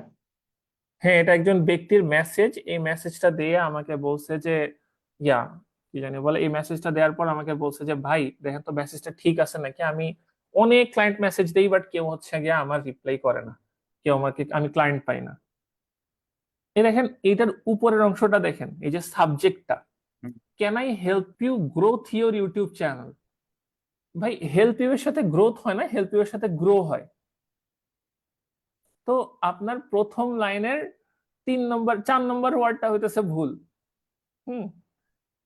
হ্যাঁ, এটা একজন ব্যক্তির মেসেজ। এই মেসেজটা দিয়ে আমাকে বলছে যে ইয়া কি জানি বলে, এই মেসেজটা দেওয়ার পর আমাকে বলছে যে ভাই দেখেন তো মেসেজটা ঠিক আছে নাকি। আমি অনেক ক্লায়েন্ট মেসেজ দেই, বাট কেউ হচ্ছে গিয়ে আমার রিপ্লাই করে না, কেউ আমাকে, আমি ক্লায়েন্ট পাই না। এই দেখেন এইটার উপরের অংশটা দেখেন, এই যে সাবজেক্টটা, হুম। Can I help you growth your YouTube channel. ভাই হেল্প ইউ এর সাথে গ্রোথ হয় না, হেল্প ইউ এর সাথে গ্রো হয়। তো আপনার প্রথম লাইনের 3 নম্বর 4 নম্বর ওয়ার্ডটা হইতেছে ভুল। হুম।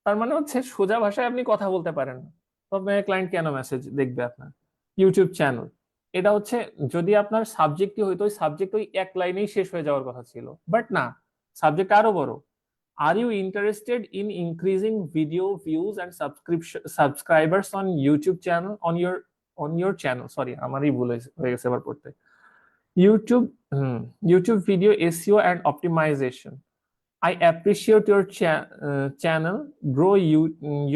তার মানে হচ্ছে সোজা ভাষায় আপনি কথা বলতে পারেন না। তবে ক্লায়েন্ট কেন মেসেজ দেখবে আপনার ইউটিউব চ্যানেল? এটা হচ্ছে, যদি আপনার সাবজেক্টই হইতো, ওই সাবজেক্ট ওই এক লাইনেই শেষ হয়ে যাওয়ার কথা ছিল, বাট না, সাবজেক্ট আরো বড়। Are you interested in increasing video views and subscribers on YouTube channel on your channel, sorry আমারই ভুল হয়ে গেছে এবার পড়তে। YouTube, YouTube video SEO and optimisation. I appreciate your channel. Grow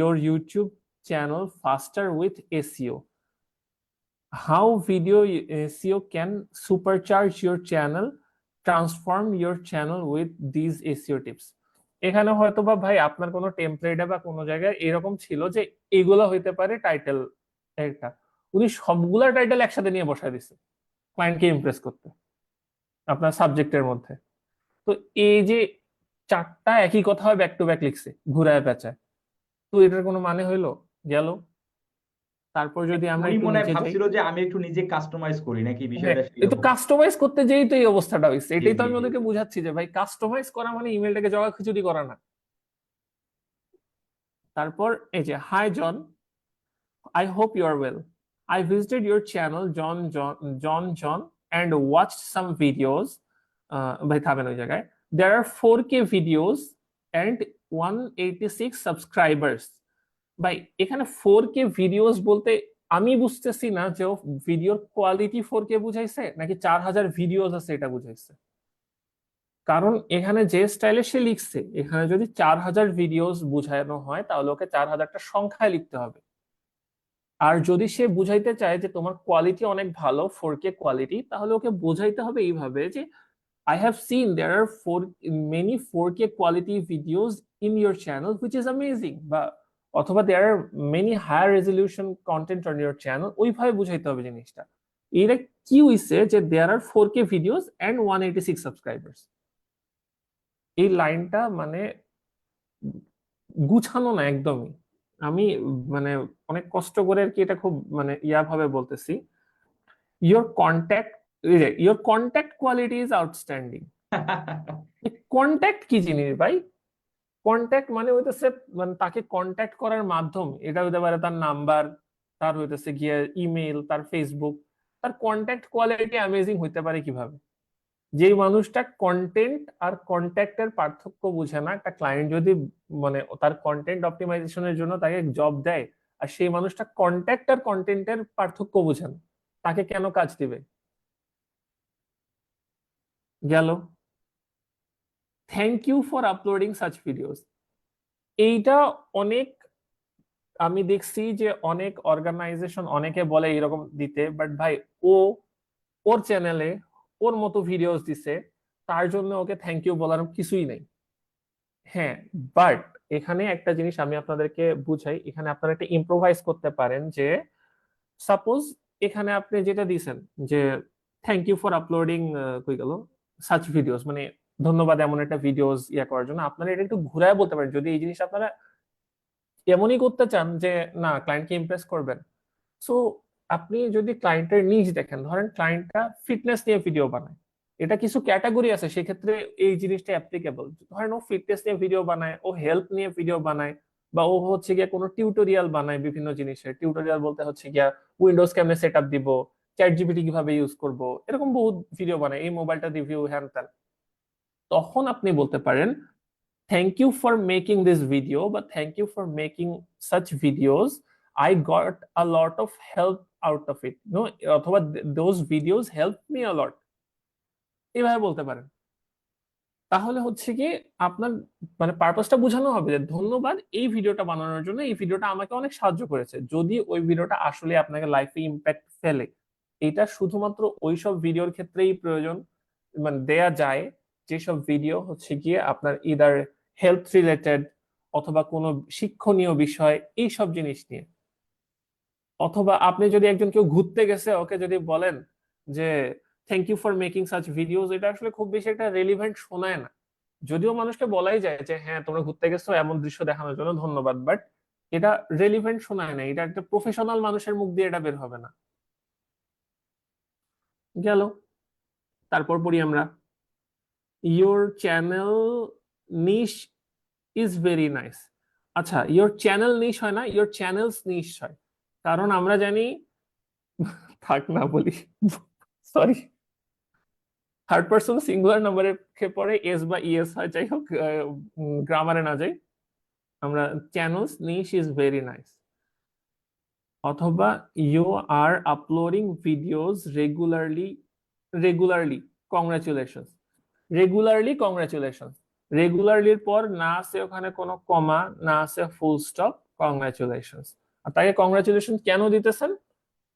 your YouTube channel faster with SEO. How video SEO can supercharge your channel. Transform your channel with these SEO tips. এখানে হয়তো বা ভাই আপনার কোনো টেমপ্লেটে বা কোনো জায়গায় এরকম ছিল যে এগুলো হইতে পারে টাইটেল একটা, উনি সবগুলা টাইটেল একসাথে নিয়ে বসায় দিচ্ছে ক্লায়েন্টকে ইমপ্রেস করতে আপনার সাবজেক্টের মধ্যে। তো এই যে চারটা একই কথা ব্যাক টু ব্যাক লিখছে ঘুরায় পেঁচায়, তো এটার কোনো মানে হইলো? গেল। তারপর যদি আমরা উনি একটু মনে হয় নিচে যাই, ভাবছিল যে আমি একটু নিজে কাস্টমাইজ করি নাকি, হ্যাঁ, বিষয়টা এই তো সেরকম। কাস্টমাইজ করতে যেই তো এই অবস্থাটা হয়েছে, জি এটাই তো জি আমি জি ওদেরকে জি। বুঝাচ্ছি যে ভাই কাস্টমাইজ করা মানে ইমেলটাকে জগা খিচুড়ি করা না। তারপর এই যে hi John, I hope you are well. I visited your channel, John, and watched some videos. ভাই থামেন ওই জায়গায়। There are 4K videos and 186 subscribers. ভাই এখানে 4K ভিডিওস বলতে আমি বুঝতেছি না যে ভিডিওর কোয়ালিটি 4K বুঝাইছে নাকি 4,000 ভিডিওস আছে এটা বুঝাইছে। কারণ এখানে যে স্টাইলে সে লিখছে, এখানে যদি 4,000 ভিডিওস বুঝানো হয় তাহলে ওকে 4,000টা সংখ্যায় লিখতে হবে। আর যদি সে বুঝাইতে চায় যে তোমার কোয়ালিটি অনেক ভালো, 4K কোয়ালিটি, তাহলে ওকে বোঝাইতে হবে এইভাবে যে I have seen there are many 4K quality videos in your channel which is amazing, বা অথবা there are many higher resolution content on your channel, ওইভাবে বুঝাইতে হবে জিনিসটা। এটা কি হইছে যে there are 4K videos and 186 subscribers, এই লাইনটা মানে গুছানো না একদমই। আমি মানে অনেক কষ্ট করে আর কি এটা খুব মানে ইয়া ভাবে বলতেছি। Your contact, your contact quality is outstanding. Contact কি জিনিস ভাই? কন্ট্যাক্ট মানে হইতেছে, মানে তাকে কন্ট্যাক্ট করার মাধ্যম, এটা হইতে পারে তার নাম্বার, তার হইতেছে গিয়ে ইমেল, তার ফেসবুক। তার কন্ট্যাক্ট কোয়ালিটি অ্যামেজিং হইতে পারে কিভাবে? যেই মানুষটা কন্টেন্ট আর কন্ট্যাক্টের পার্থক্য বুঝে না, একটা ক্লায়েন্ট যদি মানে তার কন্টেন্ট অপটিমাইজেশনের জন্য তাকে জব দেয়, আর সেই মানুষটা কন্ট্যাক্ট আর কন্টেন্টের পার্থক্য বুঝে না, তাকে কেন কাজ দিবে? গেল। Thank you for uploading such videos. এইটা অনেক, আমি দেখছি যে অনেক অর্গানাইজেশন অনেকে বলে এরকম দিতে, বাট ভাই ও ওর চ্যানেলে ওর মতো ভিডিওস দিছে, তার জন্য ওকে থ্যাংক ইউ বলার কিছুই নাই। হ্যাঁ, বাট এখানে একটা জিনিস আমি আপনাদেরকে বুঝাই, এখানে আপনারা একটা ইম্প্রোভাইজ করতে পারেন যে সাপোজ এখানে আপনি যেটা দিছেন যে থ্যাংক ইউ ফর আপলোডিং কই গেল সাচ ভিডিওস, মানে ধন্যবাদ এমন একটা ভিডিওস করার জন্য। আপনারা এটা একটু ঘুরায় বলতে পারেন যদি এই জিনিসটা আপনারা এমনই করতে চান যে না ক্লায়েন্টকে ইমপ্রেস করবেন। সো আপনি যদি ক্লায়েন্টের নিজ দেখেন, ধরেন ক্লায়েন্টটা ফিটনেস নিয়ে ভিডিও বানায়, এটা কিছু ক্যাটাগরি আছে সেক্ষেত্রে এই জিনিসটা অ্যাপ্লিকেবল। ধরেন ও ফিটনেস নিয়ে ভিডিও বানায়, ও হেলথ নিয়ে ভিডিও বানায়, বা ও হচ্ছে গিয়ে কোনো টিউটোরিয়াল বানায় বিভিন্ন জিনিসের। টিউটোরিয়াল বলতে হচ্ছে গিয়া উইন্ডোজ কেমনে সেট আপ দিব, চ্যাট জিপিটি কিভাবে ইউজ করব, এরকম বহুত ভিডিও বানায়, এই মোবাইলটা রিভিউ হ্যান ত্যান। তখন আপনি বলতে পারেন thank you for making this video, but thank you for making such videos. I got a lot of help out of it. No, অথবা those videos helped me a lot. এভাবে বলতে পারেন। তাহলে হচ্ছে কি আপনার মানে পারপাসটা বোঝানো হবে যে ধন্যবাদ এই ভিডিওটা বানানোর জন্য, এই ভিডিওটা আমাকে অনেক সাহায্য করেছে। যদি ওই ভিডিওটা আসলে আপনাকে লাইফে ইম্প্যাক্ট ফেলে, এটা শুধুমাত্র ওইসব ভিডিওর ক্ষেত্রেই প্রয়োজন, মানে দেয়া যায় যেসব ভিডিও হচ্ছে গিয়ে আপনার ইদার হেলথ রিলেটেড অথবা কোনো শিক্ষণীয় বিষয় এইসব জিনিস নিয়ে। অথবা আপনি যদি একজন কেউ ঘুরতে গেছে ওকে যদি বলেন যে thank you for making such videos, এটা আসলে খুব বেশি একটা রেলিভেন্ট শোনায় না। যদিও মানুষকে বলাই যায় যে হ্যাঁ তোমরা ঘুরতে গেছো এমন দৃশ্য দেখানোর জন্য ধন্যবাদ, বাট এটা রেলিভেন্ট শোনায় না, এটা একটা প্রফেশনাল মানুষের মুখ দিয়ে এটা বের হবে না। গেল। তারপর পড়ি আমরা, your channel niche is very nice. আচ্ছা, ইয়োর চ্যানেল নিশ হয় না, ইয়োর চ্যানেলস নিশ হয়। কারণ আমরা জানি, থাক না বলি, সরি, থার্ড পার্সন সিঙ্গুলার নাম্বারের পরে এস বা ইএস হয়, যাই হোক গ্রামারে না যাই, আমরা channels niche is very nice. অথবা you are uploading videos regularly, regularly congratulation, regularly congratulation. রেগুলারলির পর না আছে ওখানে কোনো কমা, না আছে ফুল স্টপ, কংগ্রাচুলেশন। আর তাকে কংগ্রাচুলেশন কেন দিতেছেন?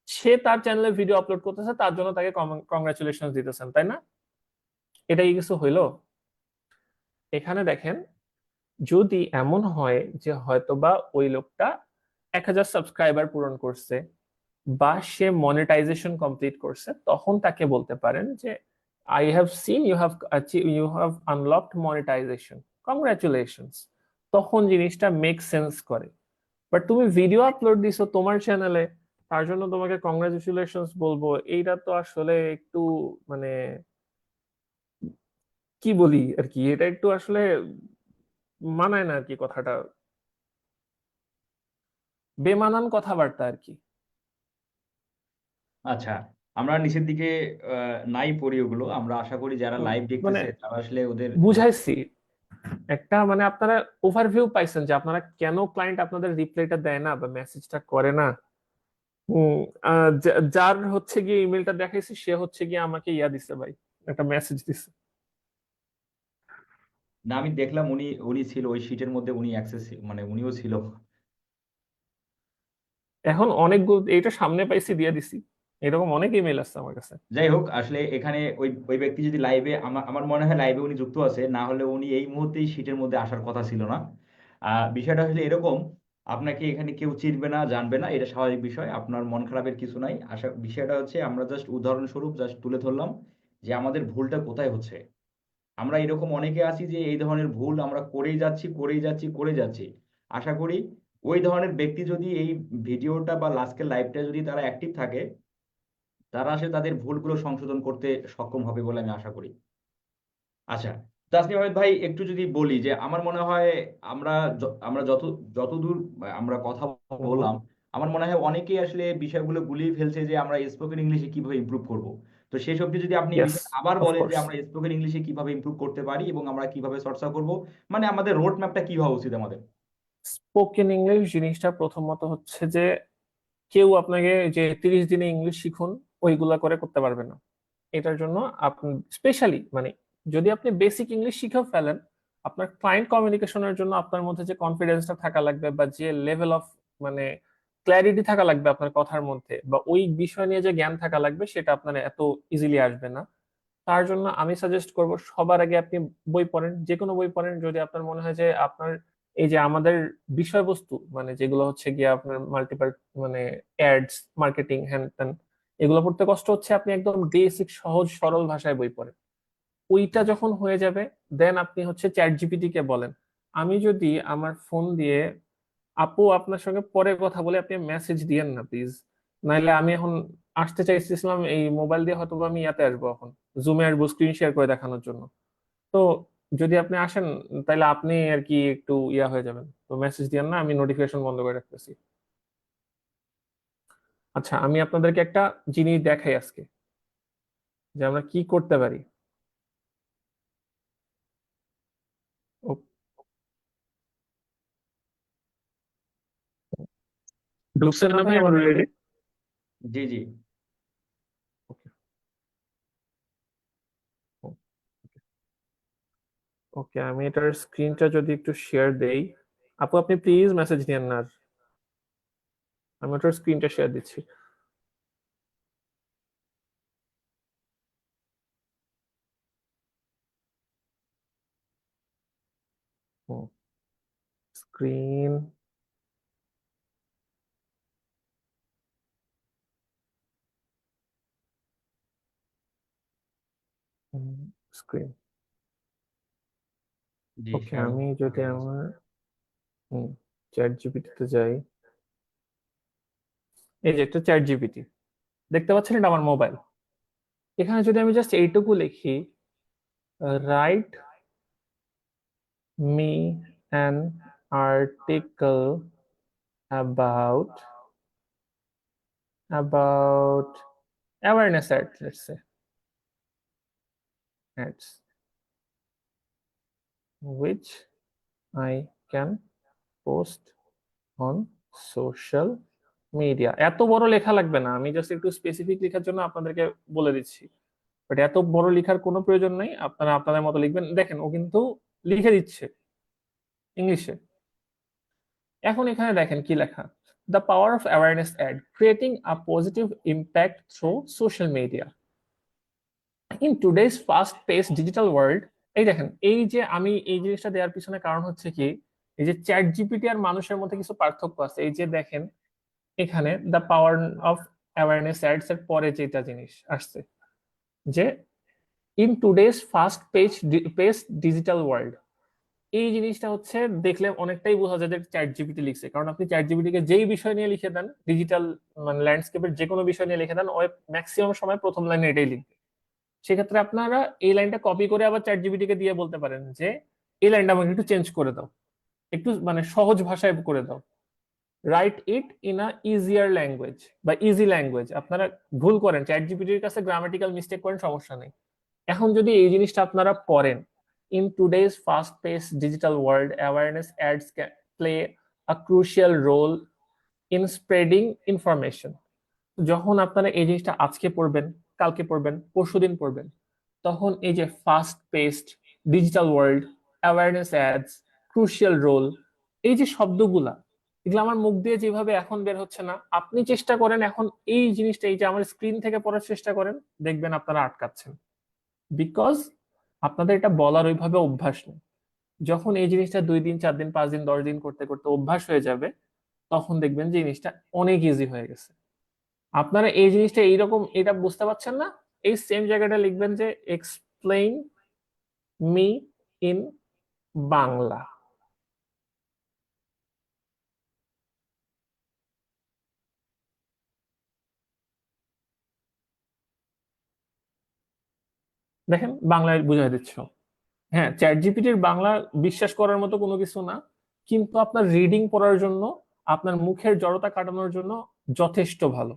সে তার চ্যানেলে ভিডিও আপলোড করতেছে, তার জন্য তাকে কংগ্রাচুলেশন দিতেছেন, তাই না? এটাই কিছু হইলো। এখানে দেখেন, যদি এমন হয় যে হয়তোবা ওই লোকটা 1,000 সাবস্ক্রাইবার পূরণ করছে বা সে মনিটাইজেশন কমপ্লিট করছে, তখন তাকে বলতে পারেন যে I have seen you have unlocked monetization, congratulations. তখন জিনিসটা মেক সেন্স করে। বাট তুমি ভিডিও আপলোড দিছো তোমার চ্যানেলে, তার জন্য তোমাকে কংগ্রাচুলেশনস বলবো, এইটা তো আসলে একটু মানে কি বলি আর কি, এটা একটু আসলে মানায় না আর কি, কথাটা বেমানান কথাবার্তা আর কি। আচ্ছা, আমরা নিচের দিকে নাই পড়ি ওগুলো। আমরা আশা করি যারা লাইভ মানে দেখতেছে তারা আসলে ওদের বুঝাইছি একটা, মানে আপনারা ওভারভিউ পাইছেন যে আপনারা কেন ক্লায়েন্ট আপনাদের রিপ্লাইটা দেয় না বা মেসেজটা করে না। উম, যার হচ্ছে গিয়ে ইমেলটা দেখাইছি সে হচ্ছে গিয়ে আমাকে দিছে ভাই, একটা মেসেজ দিছে। না, আমি দেখলাম উনি উনি ছিল ওই শিটের মধ্যে, উনি অ্যাক্সেস মানে উনিও ছিল। এখন অনেকগুলো, এইটা সামনে পাইছি দিয়ে দিছি, এরকম অনেক ইমেল আছে আমার কাছে। যাই হোক, আসলে এখানে ওই ওই ব্যক্তি যদি লাইভে, আমার আমার মনে হয় লাইভে উনি যুক্ত আছে, না হলে উনি এই মুহূর্তেই শিটের মধ্যে আসার কথা ছিল না। বিষয়টা হলে এরকম, আপনাকে এখানে কেউ চিনবে না জানবে না, এটা স্বাভাবিক বিষয়, আপনার মন খারাপের কিছু নাই। বিষয়টা হচ্ছে আমরা জাস্ট উদাহরণস্বরূপ জাস্ট তুলে ধরলাম যে আমাদের ভুলটা কোথায় হচ্ছে। আমরা এরকম অনেকে আছি যে এই ধরনের ভুল আমরা করেই যাচ্ছি করেই যাচ্ছি করে যাচ্ছি। আশা করি ওই ধরনের ব্যক্তি যদি এই ভিডিওটা বা লাস্টের লাইভটা যদি তারা অ্যাক্টিভ থাকে, তারা আসলে তাদের ভুলগুলো সংশোধন করতে সক্ষম হবে বলে আমি আশা করি। আচ্ছা, তাসনিম আহমেদ ভাই, একটু যদি বলি যে আমার মনে হয় আমরা আমরা যতদূর আমরা কথা হুম। বললাম, আমার মনে হয় অনেকেই আসলে বিষয়গুলো গুলিয়ে ফেলছে যে আমরা স্পোকেন ইংলিশে কিভাবে ইমপ্রুভ করব। তো সেই সবটি যদি আপনি এই ইয়েস, বিষয়ে আবার বলেন যে অফকোর্স। আমরা স্পোকেন ইংলিশে কিভাবে ইমপ্রুভ করতে পারি এবং আমরা কিভাবে চর্চা করব, মানে আমাদের রোড ম্যাপটা কি হওয়া উচিত আমাদের। স্পোকেন ইংলিশ জিনিসটা প্রথমত হচ্ছে যে কেউ আপনাকে যে 30 দিনে ইংলিশ শিখুন ওইগুলা করে করতে পারবে না। এটার জন্য আপনি স্পেশালি মানে যদি আপনি বেসিক ইংলিশ শিখেও ফেলেন, আপনার ক্লায়েন্ট কমিউনিকেশনের জন্য আপনার মধ্যে যে কনফিডেন্সটা থাকা লাগবে বা যে লেভেল অফ মানে ক্ল্যারিটি থাকা লাগবে আপনার কথার মধ্যে, বা ওই বিষয় নিয়ে যে জ্ঞান থাকা লাগবে, সেটা আপনার এত ইজিলি আসবে না। তার জন্য আমি সাজেস্ট করব সবার আগে আপনি বই পড়েন, যে কোনো বই পড়েন। যদি আপনার মনে হয় যে আপনার এই যে আমাদের বিষয়বস্তু মানে যেগুলো হচ্ছে গিয়ে আপনার মাল্টিপাল মানে অ্যাডস, মার্কেটিং, হ্যান ত্যান, এগুলো পড়তে কষ্ট হচ্ছে, আপনি একদম বেসিক সহজ সরল ভাষায় বই পড়েন। ওইটা যখন হয়ে যাবে, দেন আপনি হচ্ছে চ্যাট জিপিটি কে বলেন, আমি যদি আমার ফোন দিয়ে আপু আপনার সঙ্গে পরে কথা বলে, আপনি মেসেজ দিয়েন না প্লিজ, নাইলে আমি এখন আসতে চাইছিলাম এই মোবাইল দিয়ে, হয়তো বা আমি ইয়াতে আসবো, এখন জুমে আসবো স্ক্রিন শেয়ার করে দেখানোর জন্য। তো যদি আপনি আসেন, তাহলে আপনি আর কি একটু ইয়া হয়ে যাবেন, তো মেসেজ দিয়েন না, আমি নোটিফিকেশন বন্ধ করে রাখতেছি। আচ্ছা, আমি আপনাদেরকে একটা জিনিস দেখাই আজকে, যে আমরা কি করতে পারি। ও- ঢুকছেন না ভাই আমার অলরেডি? জি জি। ওকে, আমি এটার স্ক্রিনটা যদি একটু শেয়ার দেই, আপু আপনি প্লিজ মেসেজ দিয়েন না আর। আমি ওটার স্ক্রিনটা শেয়ার দিচ্ছি। Screen, screen. জি ওকে, স্যার। আমি যদি আমার চ্যাট জিপিটিতে যাই, এই যে একটা চ্যাট জিপিটি, দেখতে পাচ্ছেন এটা আমার মোবাইল। এখানে যদি আমি জাস্ট এইটুকু লিখি, write me an article about about awareness ad, let's say ads which I can post on social media. এত বড় লেখা লাগবে না, আমি জাস্ট একটু স্পেসিফিক লেখার জন্য আপনাদেরকে বলে দিচ্ছি, বাট এত বড় লেখার কোনো প্রয়োজন নাই, আপনারা আপনাদের মতো লিখবেন। দেখেন ও কিন্তু লিখে দিচ্ছে ইংলিশে। এখন এখানে দেখেন কি লেখা, the power of awareness ad creating a positive impact through social media in today's fast pace digital world. এই দেখেন, এই যে আমি এই জিনিসটা দেওয়ার পিছনে কারণ হচ্ছে কি, এই যে চ্যাট জিপিটি আর মানুষের মধ্যে কিছু পার্থক্য আছে। এই যে দেখেন এখানে the power of awareness ads এর পরে যেটা জিনিস আসছে, যে in today's fast pace digital world, এই জিনিসটা হচ্ছে দেখলে অনেকটাই বোঝা যায় যে চ্যাট জিপিটি লিখছে, কারণ আপনি চ্যাট জিপিটি কে যেই বিষয় নিয়ে লিখে দেন, ডিজিটাল মানে ল্যান্ডস্কেপের যে কোনো বিষয় নিয়ে লিখে দেন, ওই ম্যাক্সিমাম সময় প্রথম লাইনে এটাই লিখবে। সেক্ষেত্রে আপনারা এই লাইনটা কপি করে আবার চ্যাট জিপিটি কে দিয়ে বলতে পারেন যে এই লাইনটা আমাকে একটু চেঞ্জ করে দাও, একটু মানে সহজ ভাষায় করে দাও, right it in a easier language বা ইজি ল্যাঙ্গুয়েজ। আপনারা ভুল করেন, চ্যাট জিপিটির কাছে গ্রামাটিক্যাল মিস্টেক করেন, সমস্যা নেই। এখন যদি এই জিনিসটা আপনারা পড়েন, in today's fast pace digital world awareness ads play a crucial role in spreading information. যখন আপনারা এই জিনিসটা আজকে পড়বেন, কালকে পড়বেন, পরশুদিন পড়বেন, তখন এই যে fast paced digital world, awareness ads, crucial role, এই যে শব্দগুলা, এগুলো আমার মুখ দিয়ে যেভাবে এখন বের হচ্ছে না, আপনি চেষ্টা করেন এখন এই জিনিসটা, এই যে আমার স্ক্রিন থেকে পড়ার চেষ্টা করেন, দেখবেন আপনারা আটকাচ্ছেন। বিকজ আপনাদের এটা বলার ওইভাবে অভ্যাস নেই। যখন এই জিনিসটা 2 দিন, 4 দিন, 5 দিন, 10 দিন করতে করতে অভ্যাস হয়ে যাবে, তখন দেখবেন যে জিনিসটা অনেক ইজি হয়ে গেছে। আপনারা এই জিনিসটা এইরকম এটা বুঝতে পারছেন না, এই সেম জায়গাটা লিখবেন যে এক্সপ্লেইন মি ইন বাংলা। দেখেন বাংলায় বুঝাই দিচ্ছ। হ্যাঁ, চ্যাট জিপিটির বাংলা বিশ্বাস করার মতো কোনো কিছু না, কিন্তু আপনার রিডিং পড়ার জন্য, আপনার মুখের জড়তা কাটানোর জন্য যথেষ্ট ভালো।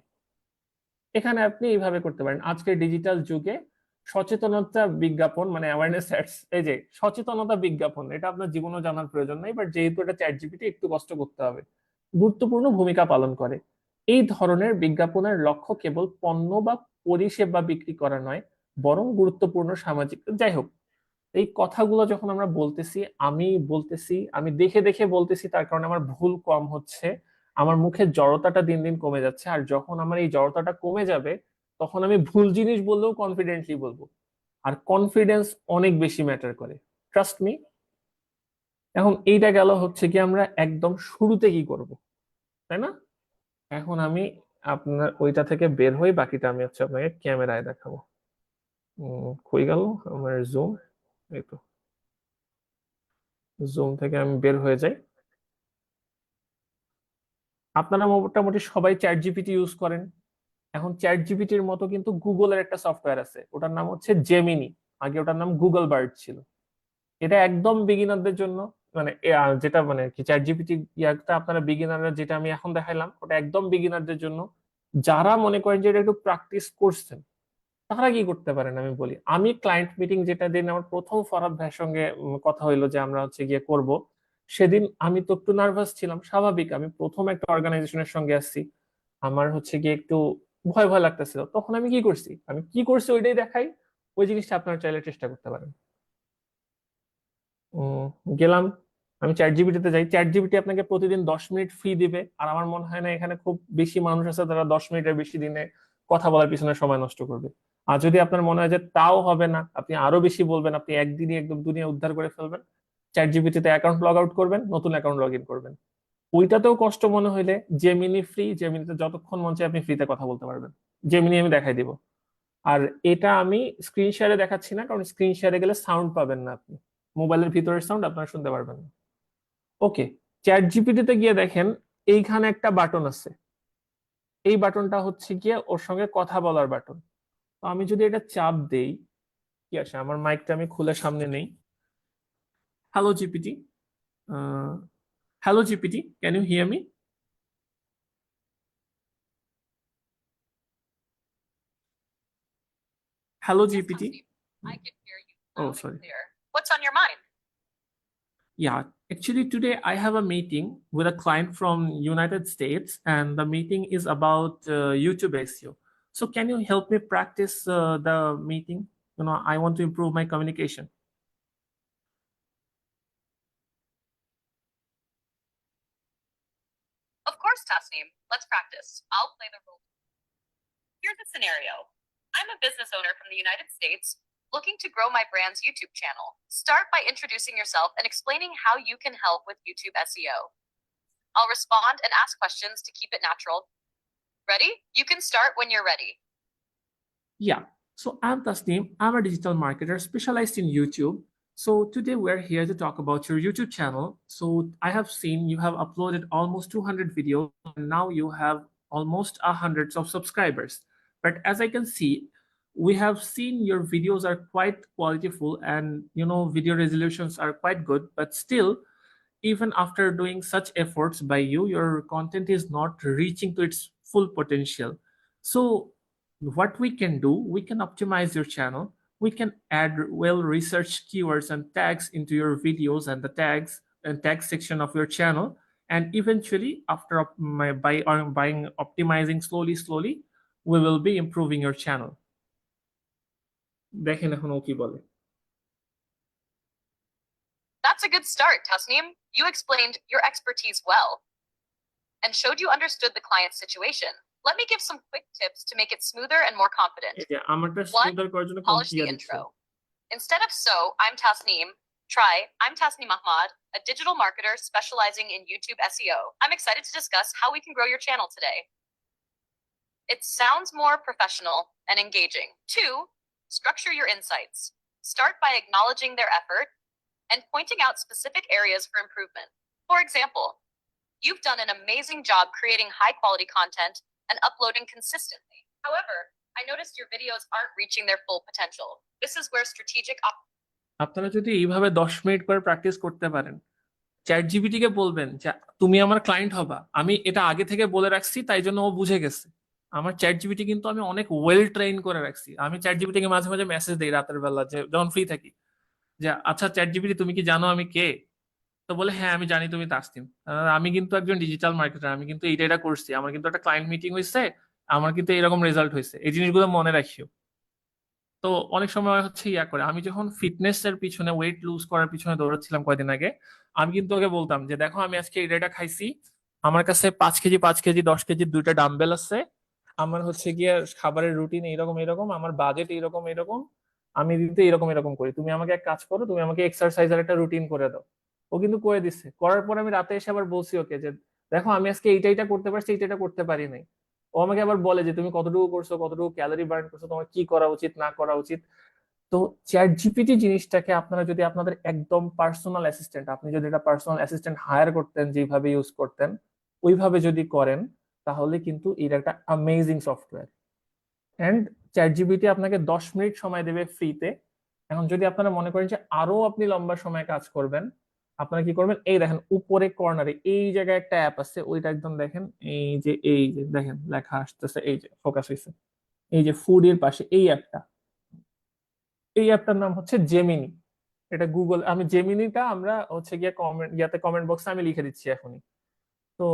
এখানে আপনি এইভাবে করতে পারেন, আজকের ডিজিটাল যুগে সচেতনতা বিজ্ঞাপন মানে অ্যাওয়ারনেস অ্যাডস, এই যে সচেতনতা বিজ্ঞাপন, এটা আপনার জীবনেও জানার প্রয়োজন নাই, বাট যেহেতু এটা চ্যাট জিপিটি, একটু কষ্ট করতে হবে, গুরুত্বপূর্ণ ভূমিকা পালন করে। এই ধরনের বিজ্ঞাপনের লক্ষ্য কেবল পণ্য বা পরিষেবা বিক্রি করা নয়, বরং গুরুত্বপূর্ণ সামাজিক, যাই হোক, এই কথাগুলো যখন আমরা বলতেছি, আমি দেখে দেখে বলতেছি, তার কারণে আমার ভুল কম হচ্ছে, আমার মুখের জড়তাটা দিন দিন কমে যাচ্ছে। আর যখন আমার এই জড়তাটা কমে যাবে, তখন আমি ভুল জিনিস বললেও কনফিডেন্টলি বলবো। আর কনফিডেন্স অনেক বেশি ম্যাটার করে, ট্রাস্ট মি। এখন এইটা গেল হচ্ছে কি আমরা একদম শুরুতে কি করব, তাই না? এখন আমি আপনার ওইটা থেকে বের হই, বাকিটা আমি হচ্ছে আপনাকে ক্যামেরায় দেখাবো। কই গেল আমার জুম? এই তো, জুম থেকে আমি বের হয়ে যাই। আপনারা মোটামুটি সবাই চ্যাট জিপিটি ইউজ করেন। এখন চ্যাট জিপিটির মতো কিন্তু গুগলের একটা সফটওয়্যার আছে, ওটার নাম হচ্ছে জেমিনি। আগে ওটার নাম গুগল বার্ড ছিল। এটা একদম বিগিনারদের জন্য, মানে যেটা মানে কি চ্যাট জিপিটি ইয়াটা আপনারা বিগিনাররা, যেটা আমি এখন দেখাইলাম ওটা একদম বিগিনারদের জন্য। যারা মনে করেন যে এটা একটু প্র্যাকটিস করছেন, তারা কি করতে পারেন আমি বলি। আমি ক্লায়েন্ট মিটিং যেটা দিন আমার প্রথম ফরহাদ ভাইয়ের সঙ্গে কথা হইলো যে আমরা হচ্ছে গিয়ে করব, সেদিন আমি তো একটু নার্ভাস ছিলাম, স্বাভাবিক, আমি প্রথম একটা অর্গানাইজেশনের সঙ্গে আসছি, আমার হচ্ছে গিয়ে একটু ভয় ভয় লাগতেছিল। তখন আমি কি করছি ওইটাই দেখাই। ওই জিনিসটা আপনারা চাইলে চেষ্টা করতে পারেন। উম, গেলাম, আমি চ্যাট জিপিটিতে যাই। চ্যাট জিপিটি আপনাকে প্রতিদিন 10 মিনিট ফ্রি দিবে, আর আমার মনে হয় না এখানে খুব বেশি মানুষ আছে যারা 10 মিনিটের বেশি দিনে কথা বলার পিছনে সময় নষ্ট করবে। আর যদি আপনার মনে হয় যে তাও হবে না, আপনি আরো বেশি বলবেন, আপনি একদিনই একদম দুনিয়া উদ্ধার করে ফেলবেন, চ্যাট জিপিটিতে অ্যাকাউন্ট লগ আউট করবেন, নতুন অ্যাকাউন্ট লগ ইন করবেন। ওইটাতেও কষ্ট মনে হইলে জেমিনি ফ্রি, জেমিনিতে যতক্ষণ মন চায় আপনি ফ্রিতে কথা বলতে পারবেন। জেমিনি আমি দেখাই দিব। আর এটা আমি স্ক্রিন শেয়ারে দেখাচ্ছি না, কারণ স্ক্রিন শেয়ারে গেলে সাউন্ড পাবেন না আপনি, মোবাইলের ভিতরের সাউন্ড আপনারা শুনতে পারবেন না। ওকে, চ্যাট জিপিটিতে গিয়ে দেখেন এইখানে একটা বাটন আছে। এই বাটনটা হচ্ছে গিয়ে ওর সঙ্গে কথা বলার বাটন। তো আমি যদি এটা চাপ দেই, কি আসে, আমার মাইকটা আমি খুলে সামনে নেই। Hello GPT, hello GPT, can you hear me? Hello Yes, GPT. Tasneem, I can hear you ও loud and sorry. clear. What's on your mind? Yeah, actually today I have a meeting with a client from United States, and the meeting is about YouTube SEO. So can you help me practice the meeting? I want to improve my communication. Of course, Tasneem. Let's practice. I'll play the role. Here's a scenario. I'm a business owner from the United States looking to grow my brand's YouTube channel. Start by introducing yourself and explaining how you can help with YouTube SEO. I'll respond and ask questions to keep it natural. Ready? You can start when you're ready. Yeah, so I'm Tasneem. I'm a digital marketer specialized in YouTube. So today we're here to talk about your YouTube channel. So I have seen you have uploaded almost 200 videos, and now you have almost hundreds of subscribers. But as I can see, we have seen your videos are quite qualityful, and video resolutions are quite good, but still, even after doing such efforts by you, your content is not reaching to its full potential. So what we can do, we can optimize your channel. We can add well-researched keywords and tags into your videos and the tags and tag section of your channel. And eventually, after buying optimizing slowly, we will be improving your channel. দেখেন এখন ও কি বলে। That's a good start, Tasneem. You explained your expertise well and showed you understood the client's situation. Let me give some quick tips to make it smoother and more confident. এই যে আমারটা One, smoother করার জন্য polish the ইয়া দিচ্ছে। intro. Instead of I'm Tasneem, try I'm Tasneem Ahmad, a digital marketer specializing in YouTube SEO. I'm excited to discuss how we can grow your channel today. It sounds more professional and engaging. Two, structure your insights. Start by acknowledging their effort and pointing out specific areas for improvement. For example, you've done an amazing job creating high quality content and uploading consistently. However, I noticed your videos aren't reaching their full potential. This is where strategic আপনারা যদি এইভাবে 10 minute করে practice করতে পারেন, chat GPT কে বলবেন যে তুমি আমার ক্লায়েন্ট হবা, আমি এটা আগে থেকে বলে রাখছি, তাই জন্য ও বুঝে গেছে। আমার চ্যাট জিপিটি কিন্তু আমি অনেক ওয়েল ট্রেন করে রাখছি। আমি চ্যাট জিপিটি কে মাঝে মাঝে মেসেজ দিই রাতের বেলা, যে যখন ফ্রি থাকি, যে আচ্ছা চ্যাট জিপিটি তুমি কি জানো আমি কে? তো বলে হ্যাঁ আমি জানি তুমি তাসনিম। আমি কিন্তু একজন ডিজিটাল মার্কেটার, আমি কিন্তু এইটা এটা করছি, আমার কিন্তু একটা ক্লায়েন্ট মিটিং হয়েছে, আমার কিন্তু এরকম রেজাল্ট হয়েছে, এই জিনিসগুলো মনে রাখিও। তো অনেক সময় হচ্ছে ইয়া করে, আমি যখন ফিটনেস এর পিছনে, ওয়েট লুজ করার পিছনে দৌড়াচ্ছিলাম কয়দিন আগে, আমি কিন্তু ওকে বলতাম যে দেখো আমি আজকে এটা খাইছি, আমার কাছে 5 কেজি 5 কেজি 10 কেজি দুইটা ডাম্বেল আছে, আমার হচ্ছে গিয়ে খাবারের রুটিন এইরকম এরকম, আমার বাজেট এইরকম এরকম, আমি দিতে এরকম এরকম করি, তুমি আমাকে এক কাজ করো, তুমি আমাকে এক্সারসাইজের একটা রুটিন করে দাও। ও কিন্তু করে দিচ্ছে। করার পর আমি রাতে এসে আবার বলছি ওকে যে দেখো আমি আজকে এইটা এটা করতে পারছি, এইটা এটা করতে পারি নাই। ও আমাকে আবার বলে যে তুমি কতটুকু করছো, কতটুকু ক্যালোরি বার্ন করছো, তোমার কি করা উচিত না করা উচিত। তো চ্যাট জিপিটি জিনিসটাকে আপনারা যদি আপনাদের একদম পার্সোনাল অ্যাসিস্ট্যান্ট, আপনি যদি এটা পার্সোনাল অ্যাসিস্ট্যান্ট হায়ার করতেন যেভাবে ইউজ করতেন ওইভাবে যদি করেন, তাহলে কিন্তু এটা একটা amazing software. And chat GPT আপনাকে 10 মিনিট সময় দেবে ফ্রিতে। এখন যদি আপনারা মনে করেন যে আরো আপনি লম্বা সময় কাজ করবেন, আপনারা কি করবেন, এই দেখেন উপরে কর্নারে এই জায়গায় একটা অ্যাপ আছে, ওইটা একদম দেখেন, এই যে দেখেন লেখা আসতেছে, এই যে ফোকাস হয়েছে, এই যে ফুড এর পাশে এই অ্যাপটা, এই অ্যাপটার নাম হচ্ছে জেমিনি। এটা গুগল, আমি জেমিনিটা আমরা হচ্ছে গিয়ে কমেন্ট বক্সে আমি লিখে দিচ্ছি এখনই। তো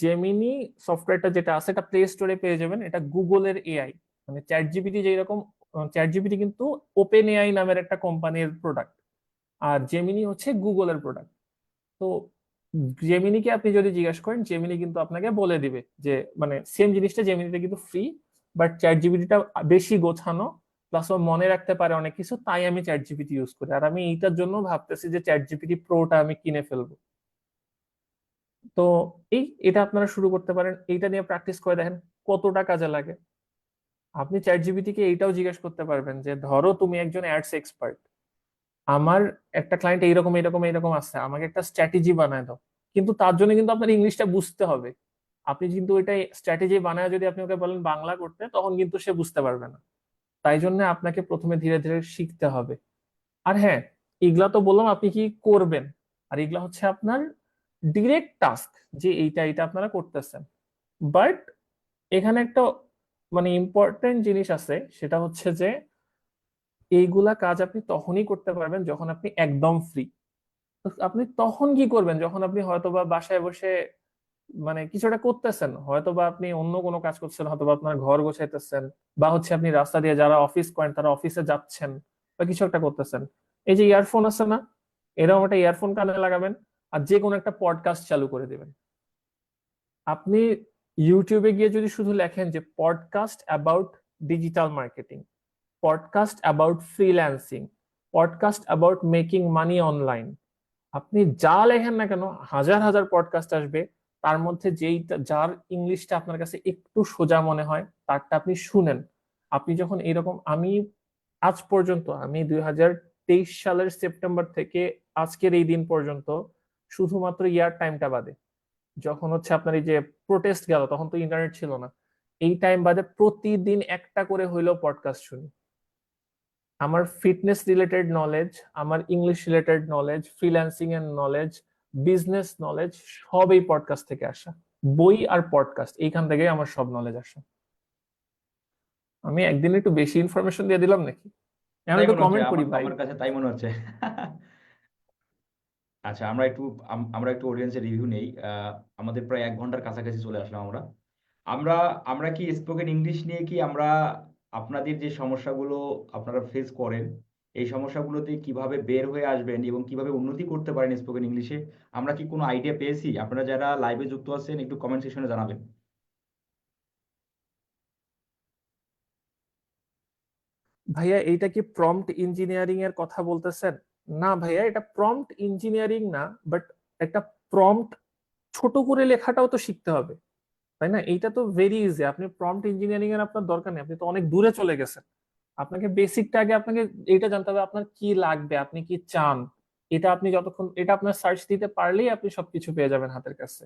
জেমিনি সফটওয়্যারটা যেটা আছে এটা প্লে স্টোরে পেয়ে যাবেন। এটা গুগলের এআই, মানে চ্যাট জিপিটি যেরকম, চ্যাট জিপিটি কিন্তু ওপেন এআই নামের একটা কোম্পানির প্রোডাক্ট, আর জেমিনি হচ্ছে গুগলের প্রোডাক্ট। তো জেমিনিকে আপনি যদি জিজ্ঞাসা করেন, জেমিনি কিন্তু আপনাকে বলে দিবে যে মানে সেম জিনিসটা জেমিনিটা কিন্তু ফ্রি, বাট চ্যাট জিপিটিটা বেশি গোছানো, প্লাস ও মনে রাখতে পারে অনেক কিছু, তাই আমি চ্যাট জিপিটি ইউজ করি। আর আমি এইটার জন্য ভাবতেছি যে চ্যাট জিপিটি প্রোটা আমি কিনে ফেলবো। তো এটা আপনারা শুরু করতে পারেন, এইটা নিয়ে প্র্যাকটিস করে দেখেন কতটা কাজে লাগে। আপনি চ্যাট জিপিটি কে এইটাও জিজ্ঞেস করতে পারবেন যে ধরো তুমি একজন অ্যাডস এক্সপার্ট, আমার একটা ক্লায়েন্ট এইরকম এইরকম এইরকম আছে, আমাকে একটা স্ট্র্যাটেজি বানায় দাও। কিন্তু তার জন্য কিন্তু আপনার ইংলিশটা বুঝতে হবে। আপনি কিন্তু ওইটা স্ট্র্যাটেজি বানায় যদি আপনি ওকে বলেন বাংলা করতে, তখন কিন্তু সে বুঝতে পারবে না। তাই জন্য আপনাকে প্রথমে ধীরে ধীরে শিখতে হবে। আর হ্যাঁ, এগুলা তো বললাম আপনি কি করবেন, আর এগুলা হচ্ছে আপনার ডিরেক্ট টাস্ক, যে এইটা এইটা আপনারা করতেছেন। বাট এখানে একটা মানে ইম্পর্টেন্ট জিনিস আছে, সেটা হচ্ছে যে এইগুলা কাজ আপনি তখনই করতে পারবেন যখন আপনি একদম ফ্রি। আপনি তখন কি করবেন, যখন আপনি হয়তোবা বাসায় বসে মানে কিছুটা করতেছেন, হয়তোবা আপনি অন্য কোনো কাজ করছেন, হয়তোবা আপনার ঘর গোছাইতেছেন, বা হচ্ছে আপনি রাস্তা দিয়ে যারা অফিস করেন তারা অফিসে যাচ্ছেন, বা কিছু একটা করতেছেন। এই যে ইয়ারফোন আছে না, এরকম একটা ইয়ারফোন কানে লাগাবেন, আর যে কোনো একটা পডকাস্ট চালু করে দিবেন। আপনি ইউটিউবে গিয়ে যদি শুধু লেখেন যে podcast about digital marketing, podcast about freelancing, podcast about making money online, আপনি যা লেখেন না কেন হাজার হাজার পডকাস্ট আসবে। তার মধ্যে যার ইংলিশটা আপনার কাছে একটু সোজা মনে হয় তারটা আপনি শুনেন। আপনি যখন এরকম, আমি আজ পর্যন্ত, আমি 2023 সালের সেপ্টেম্বর থেকে আজকের এই দিন পর্যন্ত, শুধুমাত্র ইয়ার টাইমটা বাদে, যখন হচ্ছে আপনার এই যে প্রোটেস্ট গেল তখন তো ইন্টারনেট ছিল না, এই টাইম বাদে প্রতিদিন একটা করে হইলেও পডকাস্ট শুনি। আমার ফিটনেস রিলেটেড নলেজ, আমার ইংলিশ রিলেটেড নলেজ, ফ্রিল্যান্সিং এর নলেজ, বিজনেস নলেজ, সব এই পডকাস্ট থেকে আসা। বই আর পডকাস্ট এইখান থেকে আমার সব নলেজ আসে। আমি একদিন একটু বেশি ইনফরমেশন দিয়ে দিলাম নাকি? আমি তাই একটু মনে হচ্ছে, কমেন্ট করি আমার ভাই। আমার কাছে তাই মনে হচ্ছে। আচ্ছা, আমরা একটু অডিয়েন্সের রিভিউ নেই। আমাদের প্রায় 1 ঘন্টার কাছাকাছি চলে আসলাম আমরা। আমরা আমরা কি স্পোকেন ইংলিশ নিয়ে কি আমরা আপনাদের যে সমস্যাগুলো আপনারা ফেস করেন, এই সমস্যাগুলোতে কিভাবে বের হয়ে আসবেন এবং কিভাবে উন্নতি করতে পারেন স্পোকেন ইংলিশে, আমরা কি কোনো আইডিয়া পেয়েছি? আপনারা যারা লাইভে যুক্ত আছেন একটু কমেন্ট সেকশনে জানাবেন। ভাইয়া এইটা কি প্রম্পট ইঞ্জিনিয়ারিং এর কথা বলতেছেন? না ভাইয়া, এটা প্রম্পট ইঞ্জিনিয়ারিং না, বাট একটা প্রম্পট ছোট করে লেখাটাও তো শিখতে হবে, তাই না? এইটা তো ভেরি ইজি। আপনি প্রম্পট ইঞ্জিনিয়ারিং এর আপনার দরকার নেই, আপনি তো অনেক দূরে চলে গেছেন। আপনাকে বেসিকটা আগে আপনাকে এইটা জানতে হবে, আপনার কি লাগবে, আপনি কি চান। এটা আপনি যতক্ষণ এটা আপনার সার্চ দিতে পারলেই আপনি সবকিছু পেয়ে যাবেন হাতের কাছে।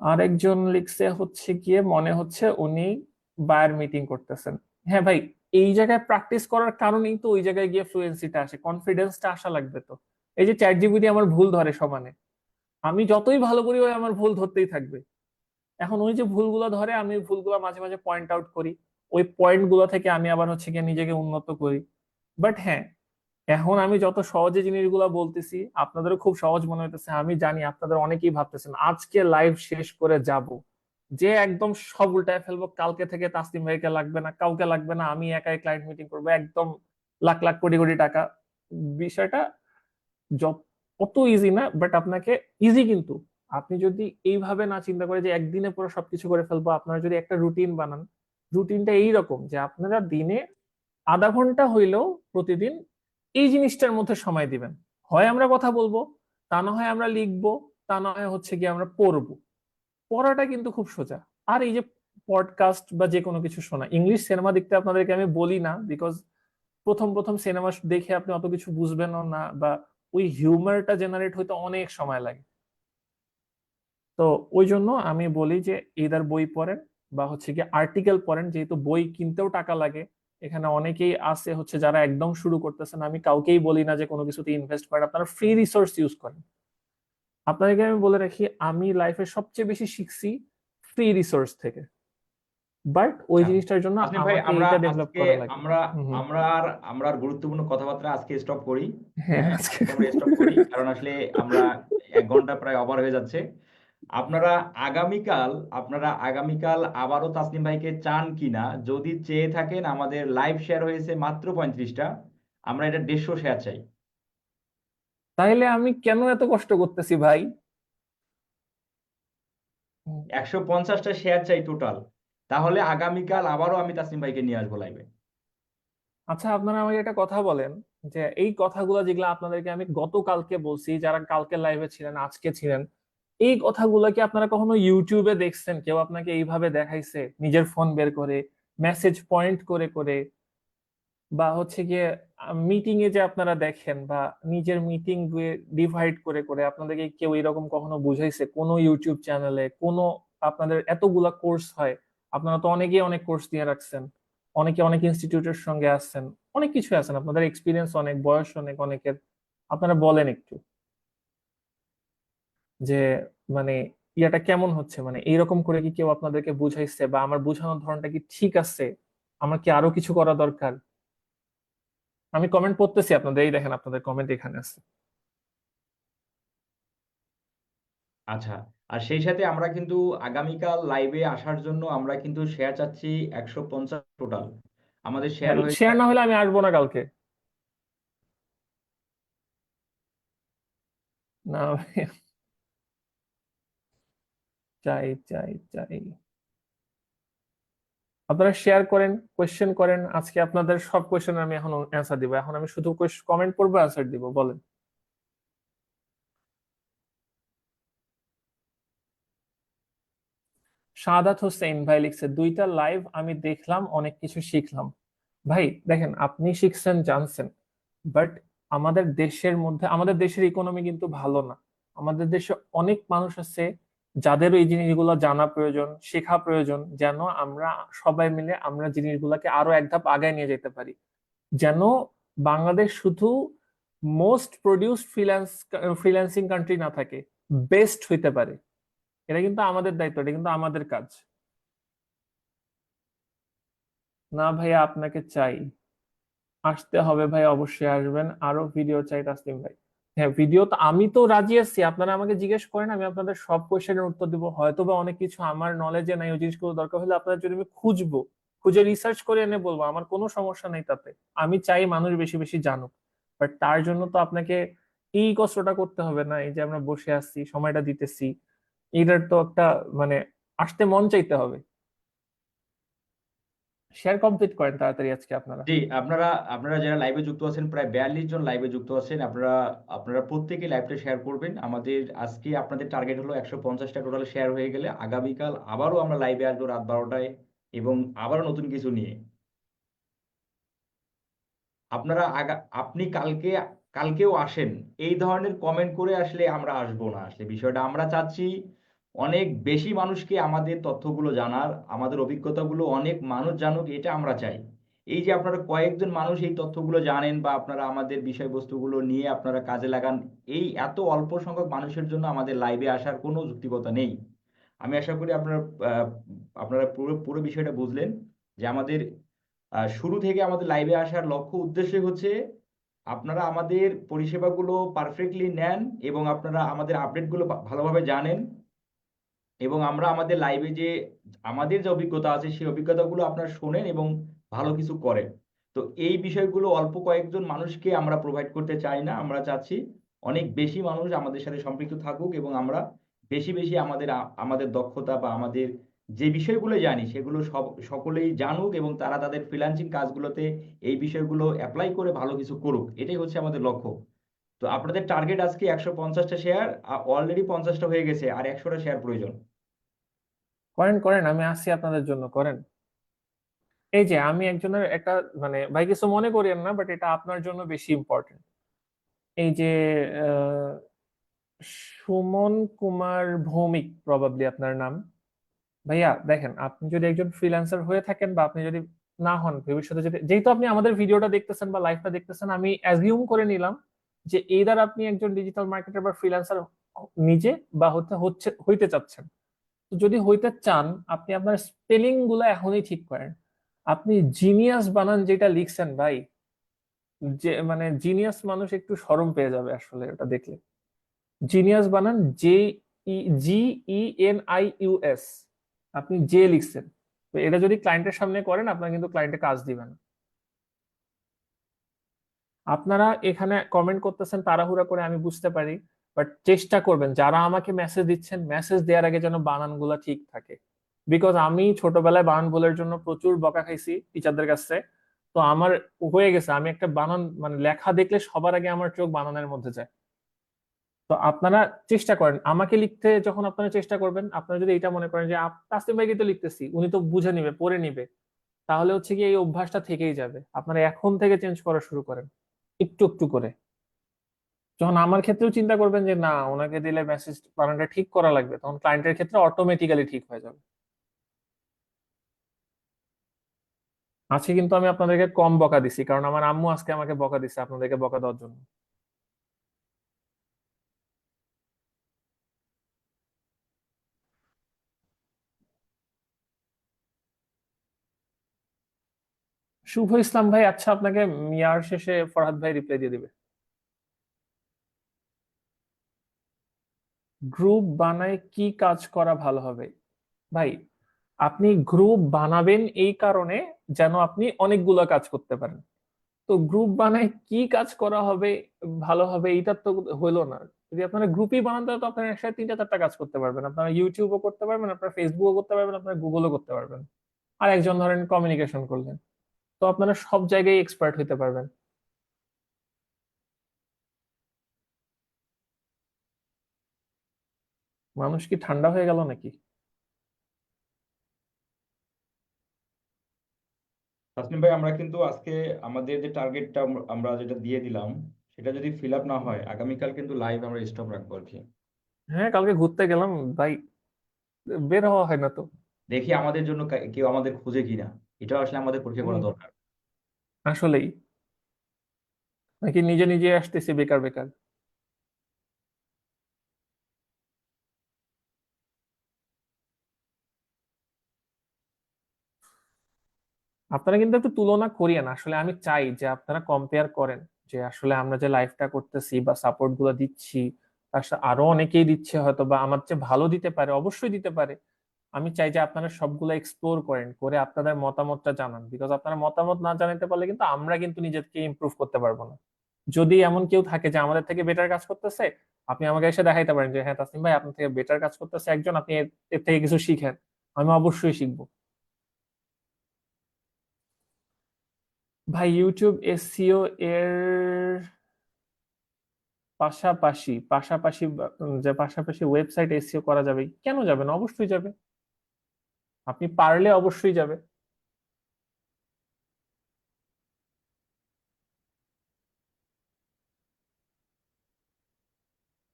আরেকজন লিখছে হচ্ছে গিয়ে, মনে হচ্ছে উনি বায়ার মিটিং করতেছেন। হ্যাঁ ভাই, এই জায়গায় প্র্যাকটিস করার কারণেই তো ওই জায়গায় গিয়ে ফ্লুয়েন্সিটা আসে, কনফিডেন্সটা আসা লাগবে তো। এই যে চ্যাট জিপিটি আমার ভুল ধরে সমানে, আমি যতই ভালো করি ওই আমার ভুল ধরতেই থাকবে। এখন ওই যে ভুলগুলো ধরে, আমি ওই ভুলগুলো মাঝে মাঝে পয়েন্ট আউট করি, ওই পয়েন্ট গুলো থেকে আমি আবার হচ্ছে গিয়ে নিজেকে উন্নত করি। বাট হ্যাঁ, এখন আমি যত সহজে জিনিসগুলো বলতেছি আপনাদেরও খুব সহজ মনে হইতেছে, আমি জানি আপনাদের অনেকেই ভাবতেছেন আজকে লাইভ শেষ করে যাব, যে একদম সব উল্টায় ফেলবো, কালকে থেকে তাসলিম ভাইকে লাগবে না, কাউকে লাগবে না, আমি একাই ক্লায়েন্ট মিটিং করবো, একদম লাখ লাখ কোটি কোটি টাকা। বিষয়টা অত ইজি না, বাট আপনাকে ইজি কিন্তু, আপনি যদি এইভাবে না চিন্তা করে যে একদিনে পুরো সবকিছু করে ফেলবো, আপনারা যদি একটা রুটিন বানান, রুটিনটা এইরকম যে আপনারা দিনে আধা ঘন্টা হইলেও প্রতিদিন এই জিনিসটার মধ্যে সময় দিবেন। হয় আমরা কথা বলবো, তা না হয় আমরা লিখবো, তা না হয় হচ্ছে গিয়ে আমরা পড়বো। পড়াটা কিন্তু খুব সোজা। আর এই যে পডকাস্ট বা যে কোনো কিছু শোনা, ইংলিশ সিনেমা দেখতে আপনাদেরকে আমি বলি না, বিকজ প্রথম প্রথম সিনেমা দেখে আপনি অত কিছু বুঝবেনও না, বা ওই হিউমারটা জেনারেট হইতে অনেক সময় লাগে। তো ওই জন্য আমি বলি যে ইদার বই পড়েন বা হচ্ছে কি আর্টিকেল পড়েন, যেহেতু বই কিনতেও টাকা লাগে। এখানে অনেকেই আছে হচ্ছে যারা একদম শুরু করতেছেন, আমি কাউকেই বলি না যে কোনো কিছুতে ইনভেস্ট করেন, আপনারা ফ্রি রিসোর্স ইউজ করেন। আপনাদেরকে আমি বলে রাখি, আমি লাইফে সবচেয়ে বেশি শিখছি ফ্রি রিসোর্স থেকে, বাট ওই আচ্ছা জিনিসটার জন্য তাসনিম ভাই, আমাকে আমরা এইটা ডেভেলপ আজকে করা লাগে। আমরা হম হম। আমরা আর গুরুত্বপূর্ণ কথাবার্তা আজকে স্টপ করি। হ্যাঁ, হ্যাঁ, আজকে আজকে আমরা স্টপ করি, কারণ আসলে আমরা 1 ঘন্টা প্রায় ওভার হয়ে যাচ্ছে। আপনারা আগামীকাল আবারও তাসনিম ভাইকে চান কিনা, যদি চেয়ে থাকেন, আমাদের লাইভ শেয়ার হয়েছে মাত্র 35টা, আমরা এটা 150 শেয়ার চাই। তাইলে আমি কেন এত কষ্ট করতেছি ভাই? হুম। 150টা শেয়ার চাই টোটাল, তাহলে আগামীকাল আবারও আমি তাসনিম ভাইকে নিয়ে আসবো লাইভে। আচ্ছা, আপনারা আমাকে একটা কথা বলেন, যে এই কথাগুলো যেগুলো আপনাদেরকে আমি গতকালকে বলছি, যারা কালকে লাইভে ছিলেন আজকে ছিলেন, এই কথাগুলো কি আপনারা কখনো ইউটিউবে দেখছেন? কেউ আপনাকে এইভাবে দেখাইছে নিজের ফোন বের করে, মেসেজ পয়েন্ট করে করে, বা হচ্ছে গিয়ে মিটিং এ যে আপনারা দেখেন, বা নিজের মিটিং ডিভাইড করে করে আপনাদেরকে কেউ এরকম কখনো বুঝাইছে কোনো ইউটিউব চ্যানেলে? কোনো, আপনাদের এতগুলা কোর্স হয়, আপনারা তো অনেকেই অনেক কোর্স দিয়ে রাখছেন, অনেকে অনেক ইনস্টিটিউটের সঙ্গে আছেন, অনেক কিছু আছেন, আপনাদের এক্সপিরিয়েন্স অনেক, বয়স অনেক অনেকের। আপনারা বলেন একটু যে মানে ইয়াটা কেমন হচ্ছে, মানে এইরকম করে কি কেউ আপনাদেরকে বুঝাইছে, বা আমার বোঝানোর ধরনটা কি ঠিক আছে, আমার কি আরো কিছু করা দরকার? আমি কমেন্ট পড়তেছি আপনাদের, এই দেখেন আপনাদের কমেন্ট এখানে আছে। আচ্ছা, আর সেই সাথে আমরা কিন্তু আগামীকাল লাইভে আসার জন্য আমরা কিন্তু শেয়ার চাচ্ছি 150 টোটাল। আমাদের শেয়ার হয়েছে। শেয়ার না হলে আমি আসবো না কালকে। না ভাই, চাই চাই চাই। আপনারা শেয়ার করেন, কোয়েশ্চেন করেন, আজকে আপনাদের সব কোয়েশ্চেন আমি এখন অ্যান্সার দিব। এখন আমি শুধু কমেন্ট করবো, অ্যান্সার দিব, বলেন। শাহাদাত হোসেন ভাই লিখছে, 2টা লাইভ আমি দেখলাম, অনেক কিছু শিখলাম। ভাই দেখেন, আপনি শিখছেন জানছেন, বাট আমাদের দেশের মধ্যে, আমাদের দেশের ইকোনমি কিন্তু ভালো না। আমাদের দেশে অনেক মানুষ আছে যাদের এই জিনিসগুলো জানা প্রয়োজন, শেখা প্রয়োজন, যেন আমরা সবাই মিলে আমরা জিনিসগুলোকে আরো এক ধাপ আগায় নিয়ে যেতে পারি, যেন বাংলাদেশ শুধু মোস্ট প্রডিউসড ফ্রিল্যান্সিং কান্ট্রি না থাকে, বেস্ট হইতে পারে। এটা কিন্তু আমাদের দায়িত্ব, এটা কিন্তু আমাদের কাজ। না ভাইয়া, আপনাকে চাই, আসতে হবে ভাই, অবশ্যই আসবেন, আরো ভিডিও চাই তাসলিম ভাই। হ্যাঁ, ভিডিও তো আমি তো রাজি আছি, আপনারা আমাকে জিজ্ঞেস করেন, আমি আপনাদের সব কোয়েশ্চেনের উত্তর দিব। হয়তো বা অনেক কিছু আমার নলেজে নাই, ওই জিনিসগুলো দরকার হলে আপনাদের জন্য আমি খুঁজবো, খুঁজে রিসার্চ করে এনে বলবো, আমার কোনো সমস্যা নেই তাতে। আমি চাই মানুষ বেশি বেশি জানুক, বাট তার জন্য তো আপনাকে এই কষ্টটা করতে হবে না, এই যে আমরা বসে আছি সময়টা দিতেছি, এটার তো একটা মানে আসতে মন চাইতে হবে। শেয়ার কমপ্লিট করেন তাড়াতাড়ি আজকে আপনারা। জি, আপনারা আপনারা যারা লাইভে যুক্ত আছেন, প্রায় 42 জন লাইভে যুক্ত আছেন, আপনারা আপনারা প্রত্যেকে লাইভটা শেয়ার করবেন। আমাদের আজকে আপনাদের টার্গেট হলো 150টা টোটাল শেয়ার হয়ে গেলে আগামীকাল আবারও আমরা লাইভে আসবো রাত 12টায়, এবং আবারও নতুন কিছু নিয়ে। আপনারা আপনি কালকেও আসেন, এই ধরনের কমেন্ট করে আসলে আমরা আসবো না। আসলে বিষয়টা আমরা চাচ্ছি অনেক বেশি মানুষকে আমাদের তথ্যগুলো জানার, আমাদের অভিজ্ঞতাগুলো অনেক মানুষ জানুক, এটা আমরা চাই। এই যে আপনারা কয়েকজন মানুষ এই তথ্যগুলো জানেন, বা আপনারা আমাদের বিষয়বস্তুগুলো নিয়ে আপনারা কাজে লাগান, এই এত অল্প সংখ্যক মানুষের জন্য আমাদের লাইভে আসার কোনো যৌক্তিকতা নেই। আমি আশা করি আপনারা পুরো পুরো বিষয়টা বুঝলেন, যে আমাদের শুরু থেকে আমাদের লাইভে আসার লক্ষ্য উদ্দেশ্য হচ্ছে আপনারা আমাদের পরিষেবাগুলো পারফেক্টলি নেন, এবং আপনারা আমাদের আপডেটগুলো ভালোভাবে জানেন, এবং আমরা আমাদের লাইভে যে আমাদের যে অভিজ্ঞতা আছে সেই অভিজ্ঞতাগুলো আপনারা শোনেন এবং ভালো কিছু করেন। তো এই বিষয়গুলো অল্প কয়েকজন মানুষকে আমরা প্রোভাইড করতে চাই না, আমরা চাচ্ছি অনেক বেশি মানুষ আমাদের সাথে সম্পৃক্ত থাকুক, এবং আমরা বেশি বেশি আমাদের দক্ষতা বা আমাদের যে বিষয়গুলো জানি সেগুলো সকলেই জানুক, এবং তারা তাদের ফ্রিল্যান্সিং কাজগুলোতে এই বিষয়গুলো অ্যাপ্লাই করে ভালো কিছু করুক, এটাই হচ্ছে আমাদের লক্ষ্য। তো আপনাদের টার্গেট আজকে 150টা শেয়ার, অলরেডি 50টা হয়ে গেছে, আর 100টা শেয়ার প্রয়োজন। করেন করেন, আমি আসছি আপনাদের জন্য, করেন। এই যে আমি একজনের একটা, মানে ভাই কিছু মনে করিয়েন না, বাট এটা আপনার জন্য বেশি ইম্পর্টেন্ট। এই যে আহ, সুমন কুমার ভৌমিক প্রবাবলি আপনার নাম। ভাইয়া দেখেন, আপনি যদি একজন ফ্রিল্যান্সার হয়ে থাকেন বা আপনি যদি না হন ভবিষ্যতে, যদি যেহেতু আপনি আমাদের ভিডিওটা দেখতেছেন বা লাইভটা দেখতেছেন, আমি অ্যাজিউম করে নিলাম যে এইদার আপনি একজন ডিজিটাল মার্কেটার বা ফ্রিল্যান্সার নিজে বা হইতে চাচ্ছেন। তো যদি হইতে চান, আপনি আপনার স্পেলিং গুলো এখনই ঠিক করেন। আপনি জিনিয়াস বানান যেটা লিখছেন ভাই, যে মানে জিনিয়াস মানুষ একটু শরম পেয়ে যাবে আসলে ওটা দেখলে। জিনিয়াস বানান J, G, E, N, I, U, S. আপনি যে লিখছেন, তো এটা যদি ক্লায়েন্টের সামনে করেন, আপনার কিন্তু ক্লায়েন্টে কাজ দিবেন না। আপনারা এখানে কমেন্ট করতেছেন তাড়াহুড়া করে, আমি বুঝতে পারি, বাট চেষ্টা করবেন যারা আমাকে মেসেজ দিচ্ছেন, মেসেজ দেওয়ার আগে যেন বানানগুলো ঠিক থাকে। বিকজ আমি ছোটবেলায় বানান ভুলের জন্য প্রচুর বকা খাইছি টিচারদের কাছে। তো আমার হয়ে গেছে, আমি একটা বানান মানে লেখা দেখলে সবার আগে আমার চোখ বানানের মধ্যে যায়। তো আপনারা চেষ্টা করেন আমাকে লিখতে, যখন আপনারা চেষ্টা করবেন, আপনারা যদি এটা মনে করেন যে তাসলিম ভাইকে তো লিখতেছি, উনি তো বুঝে নিবে, পড়ে নিবে, তাহলে হচ্ছে কি এই অভ্যাসটা থেকেই যাবে। আপনারা এখন থেকে চেঞ্জ করা শুরু করেন, একটু একটু করে। যখন আমার ক্ষেত্রেও চিন্তা করবেন যে না, ওনাকে দিলে মেসেজ বানানটা ঠিক করা লাগবে, তখন ক্লায়েন্টের ক্ষেত্রে অটোমেটিক্যালি ঠিক হয়ে যাবে। আজকে কিন্তু আমি আপনাদেরকে কম বকা দিছি, কারণ আমার আম্মু আজকে আমাকে বকা দিছে আপনাদেরকে বকা দেওয়ার জন্য। শুভ ইসলাম ভাই, আচ্ছা আপনাকে মিয়ার শেষে ফরহাদ ভাই রিপ্লাই দিয়ে দিবে। গ্রুপ বানায় কি কাজ করা ভালো হবে? ভাই, আপনি গ্রুপ বানাবেন এই কারণে যেন আপনি অনেকগুলো কাজ করতে পারেন। তো গ্রুপ বানায় কি কাজ করা হবে ভালো হবে, এইটা তো হইলো না। যদি আপনারা গ্রুপই বানান, তাহলে তো আপনারা একসাথে তিনটা চারটা কাজ করতে পারবেন। আপনারা ইউটিউবও করতে পারবেন, আপনারা ফেসবুকও করতে পারবেন, আপনারা গুগলও করতে পারবেন। আর একজন ধরেন কমিউনিকেশন করলেন, তো আপনারা সব জায়গায় এক্সপার্ট হতে পারবেন। মানুষ কি ঠান্ডা হয়ে গেল নাকি? তাসনিম ভাই, আমরা কিন্তু আজকে আমাদের যে টার্গেটটা আমরা যেটা দিয়ে দিলাম, সেটা যদি ফিল আপ না হয়, আগামীকাল কিন্তু লাইভ আমরা স্টপ রাখবো আর কি। হ্যাঁ, কালকে ঘুরতে গেলাম ভাই, বের হওয়া হয় না তো। দেখি আমাদের জন্য কেউ আমাদের খুঁজে কিনা, এটা আসলে আমাদের পরীক্ষা করা হুম, দরকার। আসলেই। নাকি নিজে নিজে আসতেছি বেকার বেকার। আপনারা কিন্তু একটু তুলনা করিয়েন, আসলে আমি চাই যে আপনারা কম্পেয়ার করেন, যে আসলে আমরা যে লাইফটা করতেছি বা সাপোর্ট গুলো দিচ্ছি, তার সাথে আরো অনেকেই দিচ্ছে, হয়তো বা আমার চেয়ে ভালো দিতে পারে, অবশ্যই দিতে পারে। আমি চাই যে আপনারা সবগুলো এক্সপ্লোর করেন, করে আপনাদের মতামতটা জানান। বিকজ আপনারা মতামত না জানাতে পারলে কিন্তু আমরা কিন্তু নিজেকে ইমপ্রুভ করতে পারবো না। যদি এমন কেউ থাকে যে আমাদের থেকে বেটার কাজ করতেছে, আপনি আমাকে এসে দেখাইতে পারেন যে হ্যাঁ তাসলিম ভাই, আপনার থেকে বেটার কাজ করতেছে একজন, আপনি এর থেকে কিছু শিখেন। আমি অবশ্যই শিখবো। ভাই, ইউটিউব এসইও এর পাশাপাশি পাশাপাশি যে পাশাপাশি ওয়েবসাইট এসইও করা যাবে, কেন যাবে না? অবশ্যই যাবে। আপনি পারলে অবশ্যই যাবে।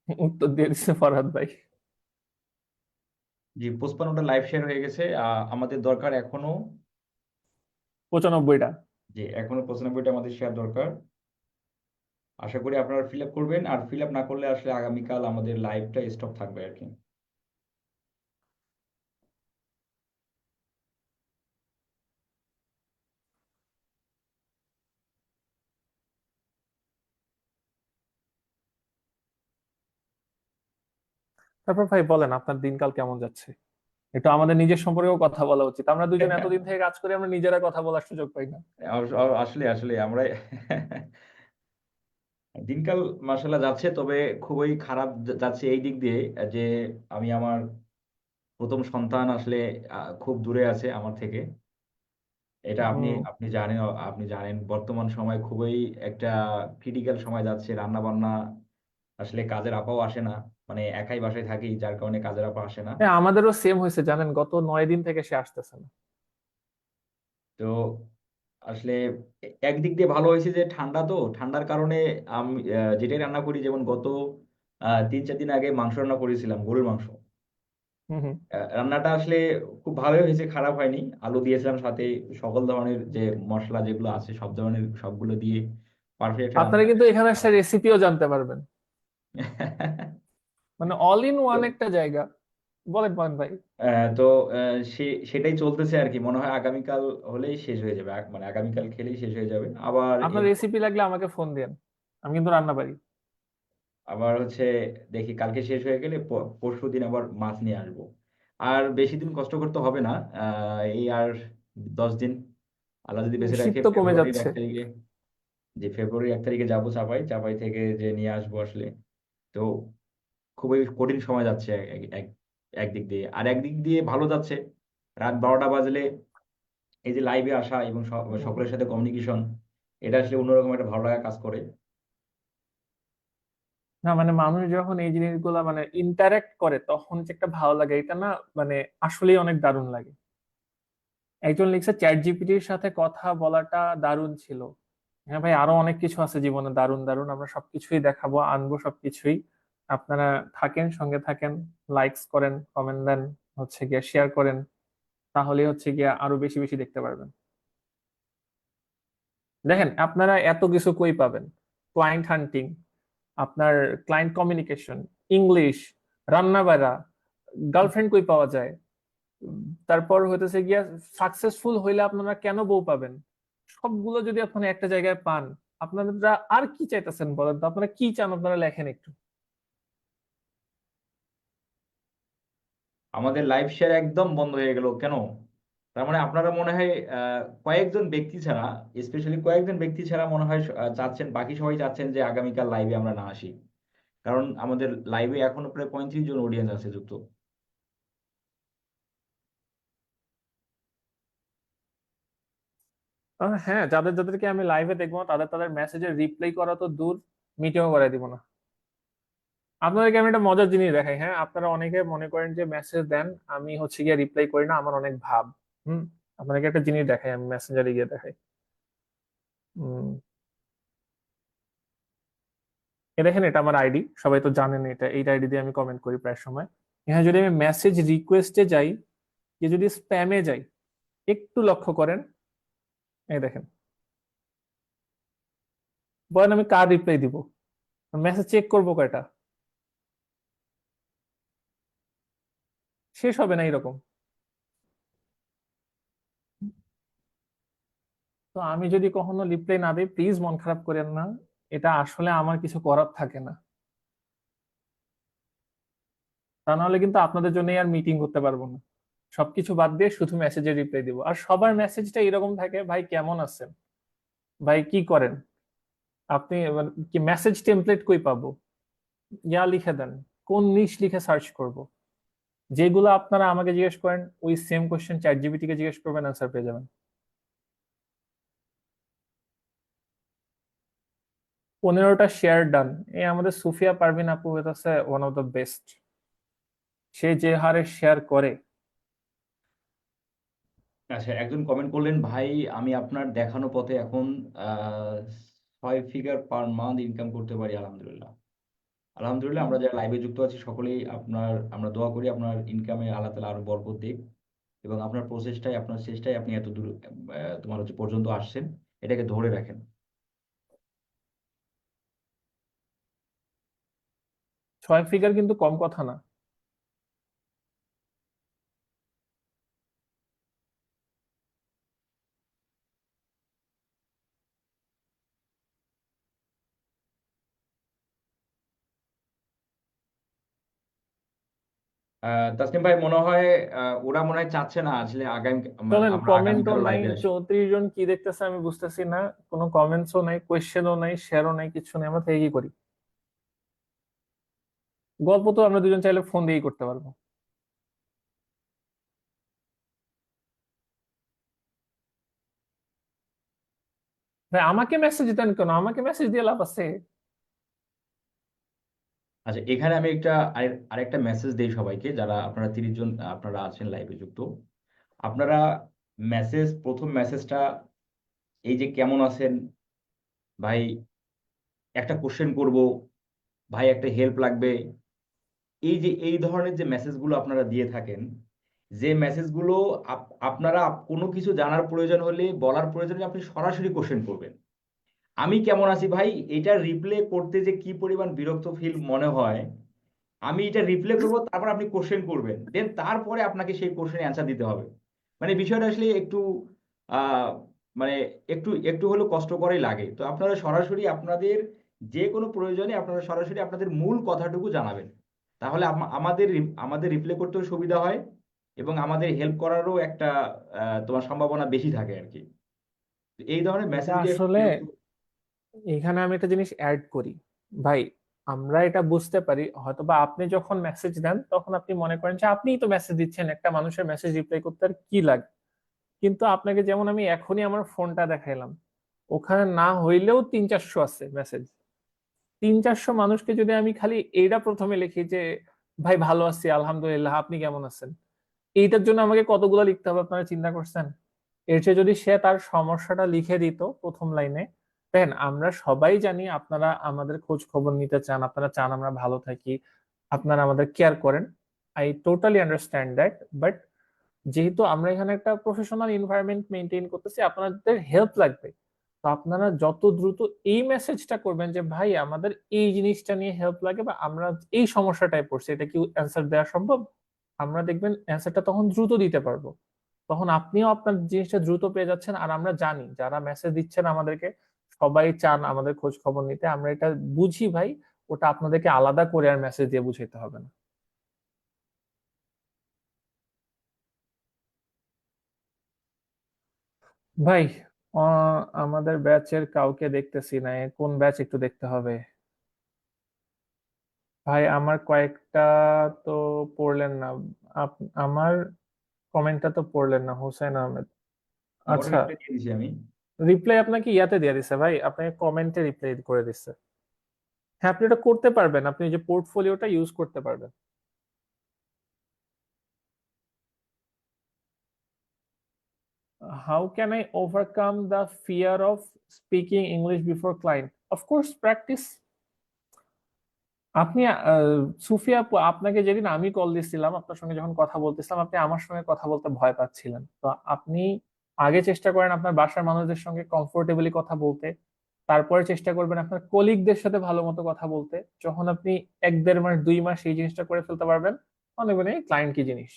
উত্তর দিয়ে দিচ্ছে ফরহাদ ভাই। জি, 55টা লাইভ শেয়ার হয়ে গেছে। আমাদের দরকার এখনো, 95টা। যে এখনো 95টা আমাদের শেয়ার দরকার। আশা করি আপনারা ফিল আপ করবেন, আর ফিল আপ না করলে আসলে আগামীকাল আমাদের লাইভটা স্টপ থাকবে আর কি। তারপর ভাই বলেন, আপনার দিনকাল কেমন যাচ্ছে? একটু আমাদের নিজের সম্পর্কেও কথা বলা উচিত। আমরা দুজন এতদিন থেকে কাজ করি, আমরা নিজেরা কথা বলার সুযোগ পাই না। আসলে আসলে আমরা দিনকাল মার্শাল্লাহ যাচ্ছে, তবে খুবই খারাপ যাচ্ছে এই দিক দিয়ে যে আমি আমার প্রথম সন্তান আসলে খুব দূরে আছে আমার থেকে। এটা আপনি হুম। আপনি জানেন, আপনি জানেন বর্তমান সময় খুবই একটা ক্রিটিক্যাল সময় যাচ্ছে। রান্না বান্না আসলে কাজের আপাও আসে না, মানে একাই বাসায় থাকি, যার কারণে কাজের আপা আসে না। হ্যাঁ, আমাদেরও সেম হয়েছে জানেন, গত 9 দিন থেকে সে আসতেছে না। তো আসলে একদিক দিয়ে ভালো হয়েছে যে ঠান্ডা, তো ঠান্ডার কারণে আমি যেটাই রান্না করি, যেমন গত 3-4 দিন আগে মাংস রান্না করেছিলাম, গরুর মাংস। হুম হুম। রান্নাটা আসলে খুব ভালোই হয়েছে, খারাপ হয়নি। আলু দিয়েছিলাম সাথে, সকল ধরনের যে মশলা যেগুলো আছে সব ধরনের সবগুলো দিয়ে পারফেক্ট আপনারা রান্না। কিন্তু এখানে একটা রেসিপিও জানতে পারবেন, মানে অল ইন তো ওয়ান একটা জায়গা। বলেন বলেন ভাই। তো সেটাই চলতেছে আর কি। মনে হয় আগামীকাল হলেই শেষ হয়ে যাবে, মানে আগামীকাল খেলেই শেষ হয়ে যাবে। আবার আপনার রেসিপি লাগলে আমাকে ফোন দেন, আমি কিন্তু রান্না পারি। আবার হচ্ছে দেখি কালকে শেষ হয়ে গেলে পরশু দিন আবার মাছ নিয়ে আসবো। আর বেশি দিন কষ্ট করতে হবে না, এই আর 10 দিন আল্লাহ যদি বেঁচে শীত রাখে, তো কমে ফেব্রুয়ারির যাচ্ছে। 1 তারিখে। যে ফেব্রুয়ারির 1 তারিখে যাবো চাপাই, চাপাই থেকে যে নিয়ে আসবো আসলে। তো খুবই কঠিন সময় যাচ্ছে একদিক দিয়ে, আর একদিক দিয়ে ভালো যাচ্ছে। রাত 12টা বাজলে এই যে লাইভে আসা এবং হুম। সকলের সাথে কমিউনিকেশন, এটা আসলে অন্যরকম একটা ভালো লাগা কাজ করে। না মানে মানুষ যখন এই জিনিসগুলা মানে ইন্টারেক্ট করে তখন যে একটা ভালো লাগে, এটা না মানে আসলেই অনেক দারুণ লাগে। একজন লিখছে চ্যাট জিপিটির সাথে কথা বলাটা দারুণ ছিল। হ্যাঁ ভাই, আরো অনেক কিছু আছে জীবনে দারুণ দারুণ, আমরা সবকিছুই দেখাবো, আনবো সবকিছুই। আপনারা থাকেন, সঙ্গে থাকেন, লাইকস করেন, কমেন্ট দেন, হচ্ছে গিয়ে শেয়ার করেন, তাহলে হচ্ছে গিয়ে আরো বেশি বেশি দেখতে পারবেন। দেখেন আপনারা এত কিছু কই পাবেন, ক্লায়েন্ট হান্টিং, আপনার ক্লায়েন্ট কমিউনিকেশন, ইংলিশ, রান্না বাড়া, গার্লফ্রেন্ড কই পাওয়া যায়, তারপর হইতেছে গিয়া সাকসেসফুল হইলে আপনারা কেন বউ পাবেন, সবগুলো যদি আপনারা একটা জায়গায় পান, আপনারা আর কি চাইতেছেন বলেন তো? আপনারা কি চান? আপনারা লেখেন একটু। আমাদের লাইভ শেয়ার একদম বন্ধ হয়ে গেল কেন? তার মানে আপনারা মনে হয় কয়েকজন ব্যক্তি ছাড়া, স্পেশালি কয়েকজন ব্যক্তি ছাড়া মনে হয় চাচ্ছেন, বাকি সবাই চাচ্ছেন যে আগামীকাল লাইভে আমরা না আসি। কারণ আমাদের লাইভে এখনো প্রায় 35 জন অডিয়েন্স আছে যুক্ত। হ্যাঁ, যাদের যাদেরকে আমি লাইভে দেখবো না, তাদের তাদের মেসেজের রিপ্লাই করা তো দূর, মিটিংও করাই দিব না। আপনাদেরকে আমি একটা মজার জিনিস দেখাই। হ্যাঁ, আপনারা অনেকে মনে করেন যে মেসেজ দেন, আমি হচ্ছে গিয়ে রিপ্লাই করি না, আমার অনেক ভাব। হুম। আপনাকে একটা জিনিস দেখাই, আমি মেসেঞ্জারে গিয়ে দেখাই। এ দেখেন, এটা আমার আইডি, সবাই তো জানেন, এটা এই আইডি দিয়ে আমি কমেন্ট করি প্রায় সময়। এখানে যদি আমি মেসেজ রিকোয়েস্টে যাই, যে যদি স্প্যামে যাই, একটু লক্ষ্য করেন, এই দেখেন, বলেন আমি কার রিপ্লাই দিব? মেসেজ চেক করবো কয়টা? শেষ হবে না এরকম। তো আমি যদি কখনো রিপ্লাই না দিই, প্লিজ মন খারাপ করেন না, এটা আসলে আমার কিছু করার থাকে না। তা নাহলে কিন্তু আপনাদের জন্য আর মিটিং করতে পারবো না। সবকিছু বাদ দিয়ে শুধু মেসেজে রিপ্লাই দিব। আর সবার মেসেজটা এরকম থাকে, ভাই কেমন আছেন, ভাই কি করেন আপনি, মানে কি মেসেজ টেমপ্লেট কই পাবো, ইয়া লিখে দেন, কোন নিশ লিখে সার্চ করব। যেগুলো আপনারা আমাকে জিজ্ঞেস করেন, ওই সেম কোশ্চেন চ্যাট জিপিটি কে জিজ্ঞেস করবেন, অ্যান্সার পেয়ে যাবেন। 15টা শেয়ার ডান। এই আমাদের সুফিয়া পারভিন আপু হইতেছে ওয়ান অফ দ্য বেস্ট। সে যে হারে শেয়ার করে। আচ্ছা, একজন কমেন্ট করলেন, ভাই আমি আপনার দেখানো পথে এখন আহ 6 ফিগার পার মান্থ ইনকাম করতে পারি, আলহামদুলিল্লাহ। আলহামদুলিল্লাহ, আমরা যারা লাইভে যুক্ত আছি সকলেই আমরা দোয়া করি আপনার ইনকামে আল্লাহ তাআলা আরো বরকত দিক, এবং আপনার প্রচেষ্টায়, আপনার চেষ্টায় আপনি এত দূর তোমার হচ্ছে পর্যন্ত আসছেন, এটাকে ধরে রাখেন। 6 ফিগার কিন্তু কম কথা না। তাসনিম ভাই, মনে হয় ওরা মনে হয় চাচ্ছে না আসলে আগামী চলেন, আমরা কমেন্টও আগামীকাল নাই, লাইভে আসি। 34 জন কি দেখতেছে আমি বুঝতেছি না। কোনো কমেন্টসও নাই, কোয়েশ্চেনও নাই, শেয়ারও নাই, কিছু নেই, আমরা থেকে কি করি? গল্প তো আমরা দুজন চাইলে ফোন দিয়েই করতে পারবো। ভাই আমাকে মেসেজ দেন কেন? আমাকে মেসেজ দিয়ে লাভ আছে? আচ্ছা, এখানে আমি একটা আরেকটা মেসেজ দেই সবাইকে, যারা আপনারা 30 জন আপনারা আছেন লাইভে যুক্ত। আপনারা প্রথম মেসেজটা এই যে কেমন আছেন ভাই, একটা কোশ্চেন করব, ভাই একটা হেল্প লাগবে, এই ধরনের যে মেসেজগুলো আপনারা দিয়ে থাকেন, যে মেসেজগুলো আপনারা কোনো কিছু জানার প্রয়োজন হলে, বলার প্রয়োজন হলে আপনি সরাসরি কোশ্চেন করবেন, আমি কেমন আছি ভাই, এটা রিপ্লে করতে যে কি পরিমাণ বিরক্ত ফিল মনে হয়। আমি এটা রিপ্লে করব, তারপর আপনি কোশ্চেন করবেন, দেন তারপরে আপনাকে সেই কোশ্চেনের অ্যান্সার দিতে হবে। মানে বিষয়টা আসলে একটু আহ মানে একটু একটু হলেও কষ্টকরই লাগে। তো আপনারা সরাসরি আপনাদের যে কোনো প্রয়োজনে আপনারা সরাসরি আপনাদের মূল কথাটুকু জানাবেন, তাহলে আমাদের রিপ্লে করতেও সুবিধা হয় এবং আমাদের হেল্প করারও একটা তোমার সম্ভাবনা বেশি থাকে আর কি। তো এই ধরনের এটা মেসেজ দিয়ে আসলে আসলে বিরক্ত। এখানে আমি একটা জিনিস অ্যাড করি ভাই। আমরা এটা বুঝতে পারি, হয়তোবা আপনি যখন মেসেজ দেন তখন আপনি মনে করেন যে আপনিই তো মেসেজ দিচ্ছেন, একটা মানুষের মেসেজ রিপ্লাই করতে আর কি লাগে। কিন্তু আপনাকে যেমন আমি এখনই আমার ফোনটা দেখাইলাম, ওখানে না হইলেও 300-400 আছে মেসেজ। 300-400 মানুষকে যদি আমি খালি এইটা প্রথমে লিখি যে ভাই ভালো আছি আলহামদুলিল্লাহ, আপনি কেমন আছেন, এইটার জন্য আমাকে কতগুলো লিখতে হবে আপনারা চিন্তা করছেন? এর চেয়ে যদি সে তার সমস্যাটা লিখে দিত প্রথম লাইনে। দেখেন, আমরা সবাই জানি আপনারা আমাদের খোঁজ খবর নিতে চান, আপনারা চান আমরা ভালো থাকি, আপনারা আমাদের কেয়ার করেন। I totally understand that, but যেহেতু আমরা এখানে একটা প্রফেশনাল এনভায়রনমেন্ট মেনটেন করতেছি, আপনাদের হেল্প লাগবে। তো আপনারা যত দ্রুত এই মেসেজটা করবেন যে ভাই আমাদের এই জিনিসটা নিয়ে হেল্প লাগে, বা আমরা এই সমস্যাটায় পড়ছি, এটা কি অ্যান্সার দেওয়া সম্ভব, আমরা দেখবেন অ্যান্সারটা তখন দ্রুত দিতে পারবো। তখন আপনিও আপনার জিনিসটা দ্রুত পেয়ে যাচ্ছেন, আর আমরা জানি যারা মেসেজ দিচ্ছেন আমাদেরকে সবাই চান আমাদের খোঁজ খবর নিতে, আমরা এটা বুঝি ভাই। ওটা আপনাদেরকে আলাদা করে আর মেসেজ দিয়ে বুঝাইতে হবে না। ভাই, আমাদের ব্যাচের কাউকে দেখতেছি না, কোন ব্যাচ একটু দেখতে হবে। ভাই আমার কয়েকটা তো পড়লেন না। আমার কমেন্টটা তো পড়লেন না, হোসেন আহমেদ। ওটা আচ্ছা, রিপ্লাই দিয়ে দিছি আমি। রিপ্লাই আপনাকে ইয়াতে দিয়ে দিছে ভাই, আপনাকে কমেন্টে রিপ্লাই করে দিচ্ছে। হ্যাঁ, আপনি এটা করতে পারবেন, আপনি যে পোর্টফোলিওটা ইউজ করতে পারবেন। How can I overcome the fear of speaking English before client? Of course, practice. আপনি সুফিয়া আপু, আপনাকে যেদিন আমি কল দিছিলাম, আপনার সঙ্গে যখন কথা বলতেছিলাম, আপনি আমার সঙ্গে কথা বলতে ভয় পাচ্ছিলেন। তো আপনি আগে চেষ্টা করেন আপনার বাসার মানুষদের সঙ্গে কমফোর্টেবলি কথা বলতে, তারপরে চেষ্টা করবেন আপনার কলিগদের সাথে ভালো মতো কথা বলতে। যখন আপনি 1-1.5 মাস 2 মাস এই জিনিসটা করে ফেলতে পারবেন, তখন দেখবেন ক্লায়েন্ট কি জিনিস।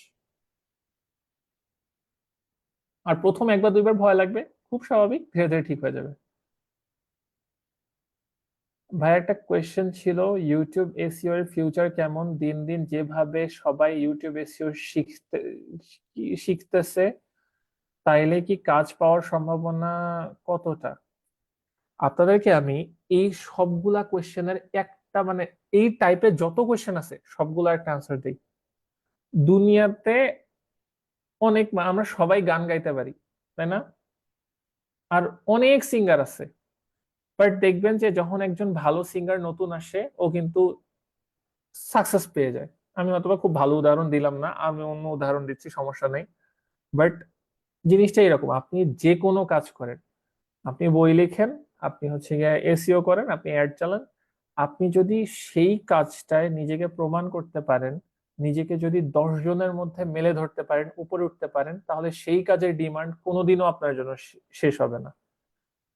আর প্রথম 1 বা 2 বার ভয় লাগবে, খুব স্বাভাবিক, ধীরে ধীরে ঠিক হয়ে যাবে। ভাই একটা কোয়েশ্চেন ছিল, ইউটিউব এসইও এর ফিউচার কেমন? দিন দিন যেভাবে সবাই ইউটিউব এসইও শিখতেছে, তাইলে কি কাজ পাওয়ার সম্ভাবনা কতটা? আপনাদেরকে আমি এই সবগুলা কোয়েশ্চেনের একটা মানে এই টাইপের যত কোয়েশ্চেন আছে সবগুলা একটা আনসার দিই। দুনিয়াতে অনেক আমরা সবাই গান গাইতে পারি, তাই না? আর অনেক সিঙ্গার আছে, বাট দেখবেন যে যখন একজন ভালো সিঙ্গার নতুন আসে, ও কিন্তু সাকসেস পেয়ে যায়। আমি অথবা খুব ভালো উদাহরণ দিলাম না, আমি অন্য উদাহরণ দিচ্ছি, সমস্যা নেই। বাট জিনিসটা এরকম, আপনি যে কোনো কাজ করেন, আপনি বই লিখেন, আপনি হচ্ছে গিয়ে এসইও করেন, আপনি অ্যাড চালান, আপনি যদি সেই কাজটায় নিজেকে প্রমাণ করতে পারেন, নিজেকে যদি 10 জনের মধ্যে মেলে ধরতে পারেন, উপরে উঠতে পারেন, তাহলে সেই কাজের ডিমান্ড কোনোদিনও আপনার জন্য শেষ হবে না।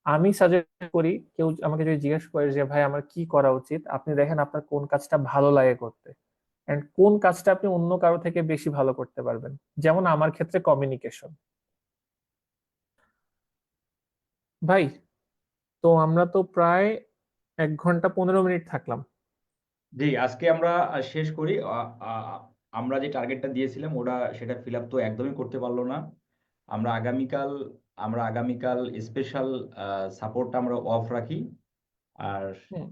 আমি সাজেস্ট করি, কেউ আমাকে যদি জিজ্ঞেস করে যে ভাই আমার কি করা উচিত, আপনি দেখেন আপনার কোন কাজটা ভালো লাগে করতে, এন্ড কোন কাজটা আপনি অন্য কারো থেকে বেশি ভালো করতে পারবেন। যেমন আমার ক্ষেত্রে কমিউনিকেশন। ভাই, তো আমরা তো প্রায় 1 ঘন্টা 15 মিনিট থাকলাম। জি, আজকে আমরা শেষ করি। আমরা যে টার্গেটটা দিয়েছিলাম সেটা ফিল আপ তো একদমই করতে পারলো না। আমরা আগামীকাল আমরা আগামীকাল স্পেশাল সাপোর্টটা আমরা অফ রাখি। আর হুম,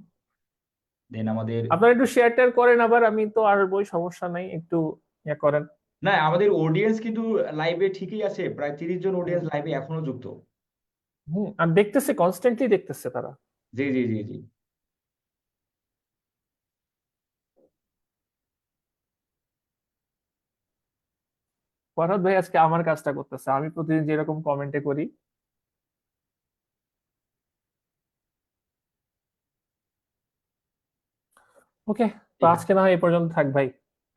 দেন আমাদের আপনারা একটু শেয়ার টেয়ার করেন, আবার আমি তো আর বই সমস্যা নাই, একটু ইয়ে করেন। না, আমাদের অডিয়েন্স কিন্তু লাইভে ঠিকই আছে, প্রায় 30 জন হুম, অডিয়েন্স লাইভে এখনো যুক্ত। হুম, আর দেখতেছে, কনস্ট্যান্টলি দেখতেছে তারা। জি জি জি জি। ফরহাদ ভাই আজকে আমার কাজটা করতেছে, আমি প্রতিদিন যেরকম কমেন্টে করি। ওকে, তো ঠিক আছে। আজকে না হয় এই পর্যন্ত থাক ভাই,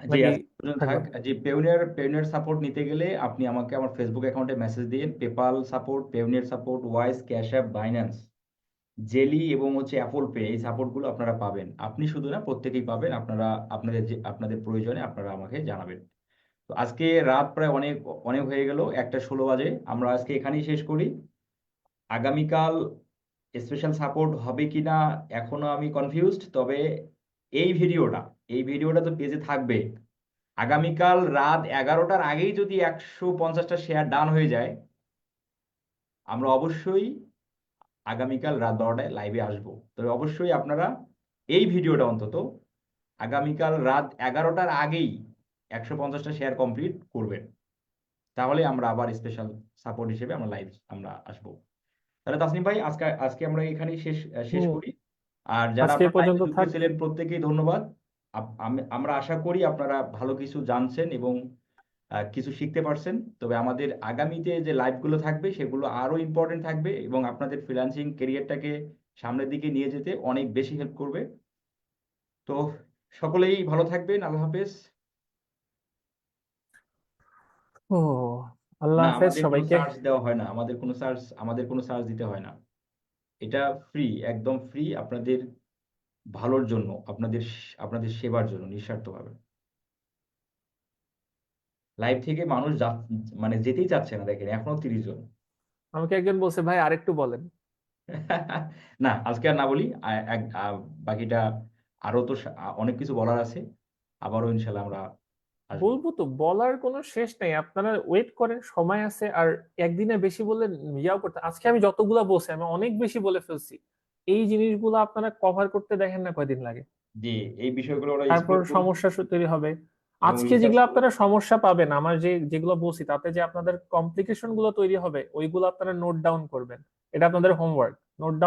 জি, নাকি আজ পর্যন্ত থাক। থাকবেন? যে পেউনিয়ার সাপোর্ট নিতে গেলে আপনি আমাকে আমার ফেসবুক অ্যাকাউন্টে মেসেজ দিন। PayPal support, পেউনিয়ার support, wise, cash app, Binance, jelly এবং হচ্ছে অ্যাপল পে, এই সাপোর্টগুলো আপনারা পাবেন। আপনি শুধু না, প্রত্যেকেই পাবেন। আপনারা আপনাদের প্রয়োজনে আপনারা আমাকে জানাবেন। তো আজকে রাত প্রায় অনেক অনেক হয়ে গেল, 1:16 বাজে। আমরা আজকে এখানেই শেষ করি। আগামীকাল স্পেশাল সাপোর্ট হবে কিনা এখনো আমি কনফিউজড। তবে এই ভিডিওটা তো পেজে থাকবে। আগামীকাল রাত 11টার আগেই যদি 150টা শেয়ার ডান হয়ে যায়, আমরা অবশ্যই আগামীকাল রাত 12টায় লাইভে আসবো। তবে অবশ্যই আপনারা এই ভিডিওটা অন্তত আগামীকাল রাত 11টার আগেই 150টা শেয়ার কমপ্লিট করবেন। তাহলে আমরা আবার স্পেশাল সাপোর্ট হিসেবে আমরা আসবো। তাহলে তাসনিম ভাই, আজকে আজকে আমরা এখানেই শেষ হুম, করি। আর যারা আজকে এই আপনার লাইভে পর্যন্ত যুক্ত থাক। ছিলেন প্রত্যেকেই ধন্যবাদ। আমরা আশা করি আপনারা ভালো কিছু জানছেন এবং কিছু শিখতে পারছেন। তবে আমাদের আগামীতে যে লাইভগুলো থাকবে সেগুলো আরো ইম্পর্টেন্ট থাকবে এবং আপনাদের ফ্রিল্যান্সিং ক্যারিয়ারটাকে সামনের দিকে নিয়ে যেতে অনেক বেশি হেল্প করবে। তো সকলেই ভালো থাকবেন। আল্লাহ হাফেজ। ও, আল্লাহ না, হাফেজ আমাদের কোনো সবাইকে। চার্জ দেওয়া হয় না, আমাদের কোনো চার্জ দিতে হয় না। এটা ফ্রি, একদম ফ্রি, আপনাদের ভালোর জন্য, আপনাদের সেবার জন্য, নিঃস্বার্থভাবে। লাইভ থেকে মানুষ মানে যেতেই চাচ্ছে না, দেখেন এখনো 30 জন। আমাকে একজন বলছে ভাই আরেকটু বলেন। না, আজকে আর না বলি। বাকিটা আরো তো অনেক কিছু বলার আছে। আবারও ইনশাল্লাহ আমরা আসবো। বলবো তো, বলার কোনো শেষ নেই, আপনারা ওয়েট করেন, সময় আছে। আর একদিনে বেশি বললে ইয়াও করতে, আজকে আমি যতগুলা বলছি আমি অনেক বেশি বলে ফেলছি। এই জিনিসগুলো আপনারা কভার করতে দেখেন না কয়দিন লাগে, যে এই বিষয়গুলো ওরা তারপর এক্সপ্লোর করুক সমস্যা তৈরি হবে। এবং আজকে রিসার্চ যেগুলো করুক। আপনারা সমস্যা পাবেন, আমার যেগুলো বলছি তাতে যে আপনাদের কমপ্লিকেশন গুলো তৈরি হবে, ওইগুলো আপনারা নোট ডাউন করবেন। এটা আপনাদের হোমওয়ার্ক, নোট ডাউন।